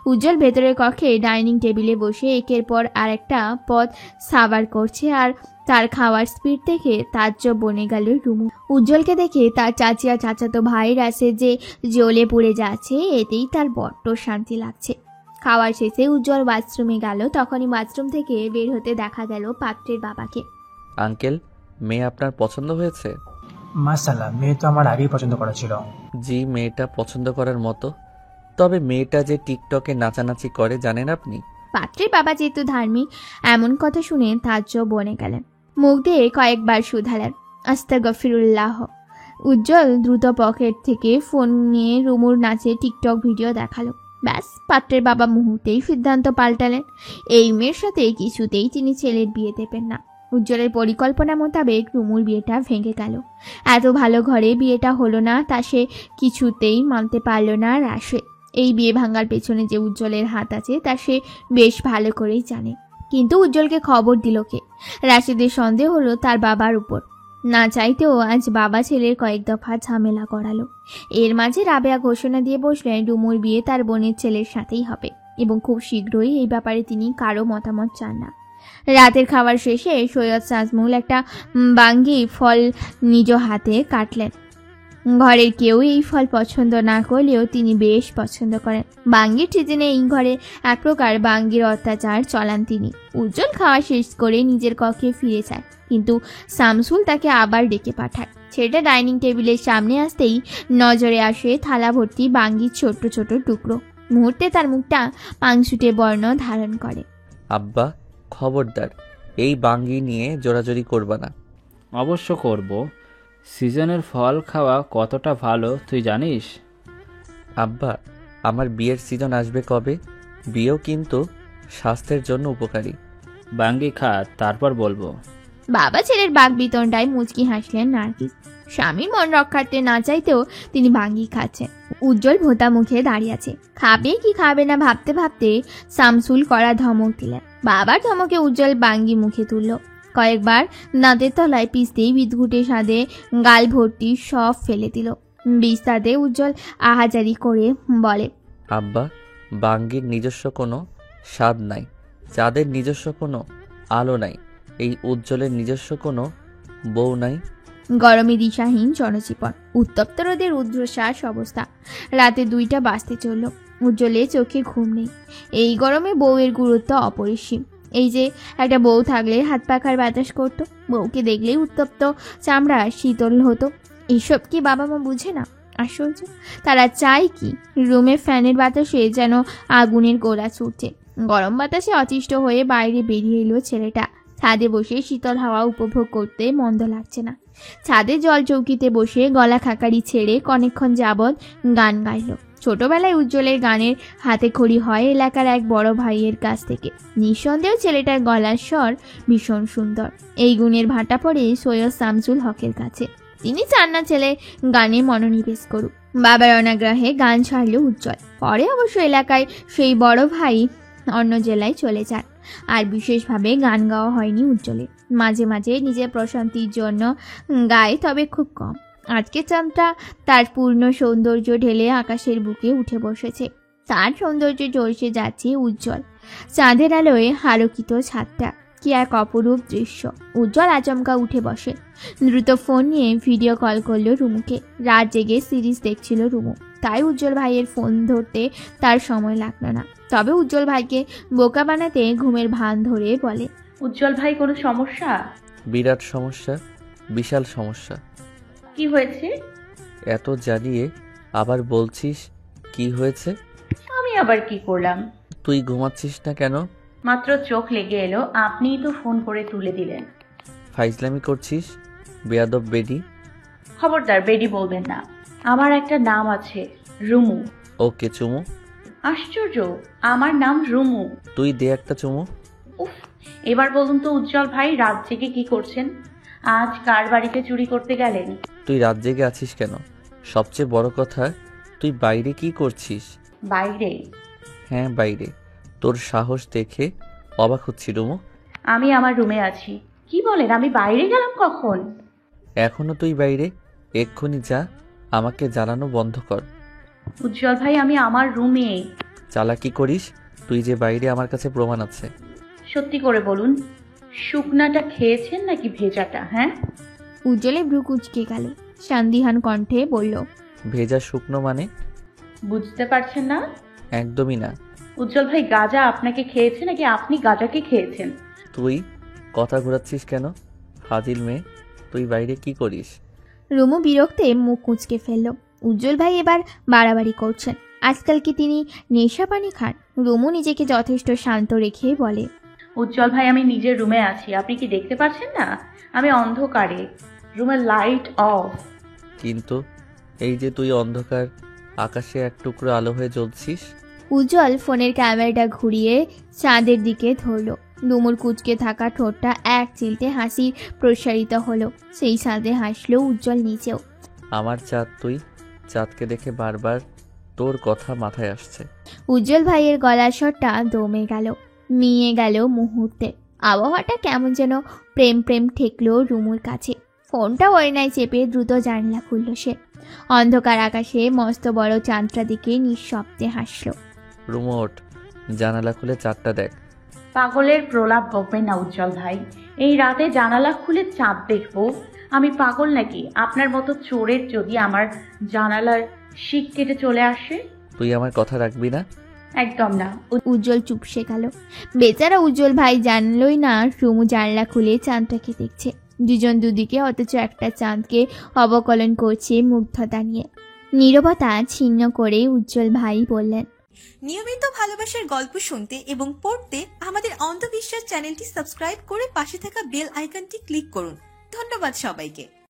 উজ্জ্বল ভেতরের কক্ষে ডাইনিং টেবিলে বসে একের পর আরেকটা পদ সাবার করছে, আর তার খাওয়ার স্পিড দেখে তাজ্জব বনে গেল রুমু। উজ্জ্বলকে দেখে তার চাচি আর চাচাতো ভাই রাসে যে জ্বলে পুড়ে যাচ্ছে, এতেই তার বড্ড শান্তি লাগছে। খাওয়ার শেষে উজ্জ্বল বাথরুমে গেল। তখনই বাথরুম থেকে বের হতে দেখা গেল পাত্রের বাবাকে। আঙ্কেল, মেয়ে আপনার পছন্দ হয়েছে? মাশাআল্লাহ, মেয়ে তো আমার আগেই পছন্দ করা ছিল। জি, মেয়েটা পছন্দ করার মতো। তবে মেয়েটা যে টিকটকে নাচানাচি করে জানেন আপনি? পাত্রের বাবা যেহেতু ধার্মিক, এমন কথা শুনে তাজ্জব বনে গেলেন। মুখ দিয়ে কয়েকবার শুধালেন আস্তাগফিরুল্লাহ। উজ্জ্বল দ্রুত পকেট থেকে ফোন নিয়ে রুমুর নাচে টিকটক ভিডিও দেখালো। ব্যাস, পাত্রের বাবা মুহূর্তেই সিদ্ধান্ত পাল্টালেন। এই মেয়ের সাথে কিছুতেই তিনি ছেলের বিয়ে দেবেন না। উজ্জ্বলের পরিকল্পনা মোতাবেক রুমুর বিয়েটা ভেঙে গেল। এত ভালো ঘরে বিয়েটা হলো না, তা সে কিছুতেই মানতে পারল না রাশে। এই বিয়ে ভাঙার পেছনে যে উজ্জ্বলের হাত আছে তা সে বেশ ভালো করেই জানে। কিন্তু উজ্জ্বলকে খবর দিল কে? রাশেদের সন্দেহ হলো তার বাবার উপর। না চাইতেও আজ বাবা ছেলের কয়েক দফা ঝামেলা করালো। এর মাঝে রাবেয়া ঘোষণা দিয়ে বসলেন রুমুর বিয়ে তার বোনের ছেলের সাথেই হবে এবং খুব শীঘ্রই এই ব্যাপারে তিনি কারো মতামত চান না। রাতের খাবার শেষে সৈয়দ সাজমুল একটা বাঙ্গি ফল নিজ হাতে কাটলেন। ঘরের কেউ এই ফল পছন্দ না করলেও তিনি বেশ পছন্দ করেন। বাঙ্গির সিজনে এই ঘরে এক প্রকার বাঙ্গির অত্যাচার চলান তিনি। উজ্জ্বল খাওয়া শেষ করে নিজের কক্ষে ফিরে যায়, কিন্তু শামসুল তাকে আবার ডেকে পাঠায়। ছেলেটা ডাইনিং টেবিলের সামনে আসতেই নজরে আসে থালা ভর্তি বাঙ্গির ছোট ছোট টুকরো। মুহূর্তে তার মুখটা পাংশুটে বর্ণ ধারণ করে। আব্বা, খবরদার এই বাঙ্গি নিয়ে জোরাজোরি করবা না। অবশ্য করব। সিজনের ফল খাওয়া কতটা ভালো তুই জানিস? আব্বা, আমার বিয়ের সিজন আসবে কবে? বিয়েও কিন্তু স্বাস্থ্যের জন্য উপকারী। বাঙ্গি খা, তারপর বলবো। বাবা ছেলের বাক বিতণ্ডায় মুচকি হাসলেন নার্গিস। স্বামীর মন রক্ষার্থে না চাইতেও তিনি বাঙ্গি খাচ্ছেন। উজ্জ্বল ভোতা মুখে দাঁড়িয়ে আছে। খাবে কি খাবে না ভাবতে ভাবতে শামসুল করা ধমক দিলেন। বাবার ধমকে উজ্জ্বল বাঙ্গি মুখে তুলল। কয়েকবার দাঁতের তলায় পিষতেই বিদঘুটে স্বাদে গাল ভর্তি সব ফেলে দিল। বিস্তাদে উজ্জ্বল আহাজারি করে বলে, আব্বা, বাঙ্গির নিজস্ব কোনো স্বাদ নাই, চাঁদের নিজস্ব কোনো আলো নাই, এই উজ্জ্বলের নিজস্ব কোনো বউ নাই। গরমে দিশাহীন জনজীবন, উত্তপ্ত রোদের ঊর্ধ্বশ্বাস অবস্থা। রাতে 2টা বাজতে চলল। উজ্জ্বলের চোখে ঘুম নেই। এই গরমে বউয়ের গুরুত্ব অপরিসীম। এই যে একটা বউ থাকলে হাত পাখার বাতাস করতো, বউকে দেখলেই উত্তপ্ত চামড়া শীতল হতো। এইসব কি বাবা মা বুঝে না? আশ্চর্য, তারা চায় কি? রুমে ফ্যানের বাতাসে যেন আগুনের গোলা ছুটছে। গরম বাতাসে অতিষ্ঠ হয়ে বাইরে বেরিয়ে এলো ছেলেটা। ছাদে বসে শীতল হাওয়া উপভোগ করতে মন্দ লাগছে না। ছাদে জল চৌকিতে বসে গলা খাকারি ছেড়ে অনেকক্ষণ যাবৎ গান গাইল। ছোটবেলায় উজ্জ্বলের গানের হাতে খড়ি হয় এলাকার এক বড় ভাইয়ের কাছ থেকে। নিঃসন্দেহ ছেলেটার গলার স্বর ভীষণ সুন্দর। এই গুণের ভাটা পড়ে সৈয়দ শামসুল হকের কাছে। তিনি চান না ছেলে গানে মনোনিবেশ করুক। বাবার অনাগ্রহে গান ছাড়ল উজ্জ্বল। পরে অবশ্য এলাকায় সেই বড় ভাই অন্য জেলায় চলে যান, আর বিশেষভাবে গান গাওয়া হয়নি উজ্জ্বলের। মাঝে মাঝে নিজের প্রশান্তির জন্য গায়, তবে খুব কম। আজকে চাঁদটা তার পূর্ণ সৌন্দর্য ঢেলে আকাশের বুকে উঠে বসেছে। তার সৌন্দর্য ঝলসে যাচ্ছে উজ্জ্বল। চাঁদের আলোয় আলোকিত ছাদটা কি এক অপরূপ দৃশ্য। উজ্জ্বল আচমকা উঠে বসে। দ্রুত ফোন নিয়ে ভিডিও কল করলো রুমুকে। রাত জেগে সিরিজ দেখছিল রুমু, তাই উজ্জ্বল ভাইয়ের ফোন ধরতে তার সময় লাগলো না। তবে উজ্জ্বল ভাইকে বোকা বানাতে ঘুমের ভান ধরে বলে, উজ্জ্বল ভাই কোনো সমস্যা? বিরাট সমস্যা, বিশাল সমস্যা। কি হয়েছে? এত জানিয়ে আবার বলছিস কি হয়েছে? আমি আবার কি করলাম? তুই ঘুমাচ্ছিস না কেন? মাত্র চোখ লেগে এলো, আপনিই তো ফোন করে তুলে দিলেন। ফাইজলামি করছিস বেয়াদব বেডি। খবরদার বেডি বলবেন না। আমার একটা নাম আছে, রুমু। ওকে চুমু। আশ্চর্য, আমার নাম রুমু। তুই দে একটা চুমু। উফ, এবার বলুন তো উজ্জ্বল ভাই, রাত জেগে কি করছেন? আজ কার বাড়িতে চুরি করতে গেলেন? তুই রাত জেগে আছিস কেন? সবচেয়ে বড় কথা, তুই বাইরে কি করছিস? বাইরে? হ্যাঁ বাইরে। তোর সাহস দেখে অবাক হচ্ছি রুমু। আমি আমার রুমে আছি। কি বলেন? আমি বাইরে গেলাম কখন? এখনো তুই বাইরে? এক্ষুনি যা, আমাকে জানানো বন্ধ কর। উজ্জ্বল ভাই, আমি আমার রুমে। চালাকি করিস তুই যে বাইরে, আমার কাছে প্রমাণ আছে। সত্যি করে বলুন, শুকনাটা খেয়েছেন নাকি ভেজাটা? হ্যাঁ? উজ্জ্বলে ভ্রু কুঁচকে গেল। সন্দিহান কণ্ঠে বলল, ভেজা শুকনো মানে? বুঝতে পারছেন না? একদমই না। উজ্জ্বল ভাই, গাঁজা আপনাকে খেয়েছে নাকি আপনি গাঁজাকে খেয়েছেন? তুই কথা ঘোরাচ্ছিস কেন? ফাজিল মেয়ে, তুই বাইরে কি করিস? রুমু বিরক্তে মুখ কুঁচকে ফেলল। উজ্জ্বল ভাই এবার বাড়াবাড়ি করছেন। আজকাল কি তিনি নেশা পানি খান? রুমু নিজেকে যথেষ্ট শান্ত রেখে বলে, উজ্জ্বল ভাই, আমি নিজের রুমে আছি, আপনি কি দেখতে পাচ্ছেন না? আমি অন্ধকারে, রুমের লাইট অফ। কিন্তু এই যে তুই অন্ধকার আকাশে এক টুকরো আলো হয়ে জ্বলছিস। উজ্জ্বল ফোনের ক্যামেরাটা ঘুরিয়ে চাঁদের দিকে ধরল। ডুমুর কুচকে থাকা ঠোঁটটা এক চিলতে হাসি প্রসারিত হলো। সেই সাথে হাসলো উজ্জ্বল নিচেও। আমার চাঁদ তুই, চাঁদকে দেখে বারবার তোর কথা মাথায় আসছে। উজ্জ্বল ভাইয়ের গলার স্বরটা দমে গেল, মিয়ে গেল মুহূর্তে। আবহাওয়াটা কেমন যেন প্রেম প্রেম ঠেকলো রুমুর কাছে। ফোনটা ওড়নায় চেপে দ্রুত জানলা খুলল সে। অন্ধকার আকাশে মস্ত বড় চাঁদটা দিকে নিঃশব্দে হাসল। রুমু ওঠ, জানালা খুলে চাঁদটা দেখ। পাগলের প্রলাপ বকবেন না উজ্জ্বল ভাই, এই রাতে জানালা খুলে চাঁদ দেখবো? আমি পাগল নাকি? আপনার মতো চোরের যদি আমার জানালার শিক কেটে চলে আসে। তুই আমার কথা রাখবি না? একদম না। উজ্জ্বল চুপসে গেল। বেচারা উজ্জ্বল ভাই জানলই না রুমু জানলা খুলে চাঁদটাকে দেখছে। দুজন দুদিকে, অথচ একটা চাঁদকে অবকলন করছে মুগ্ধতা নিয়ে। নীরবতা ছিন্ন করে উজ্জ্বল ভাই বললেন, নিয়মিত ভালোবাসার গল্প শুনতে এবং পড়তে আমাদের অন্ধবিশ্বাস চ্যানেলটি সাবস্ক্রাইব করে পাশে থাকা বেল আইকনটি ক্লিক করুন। ধন্যবাদ সবাইকে।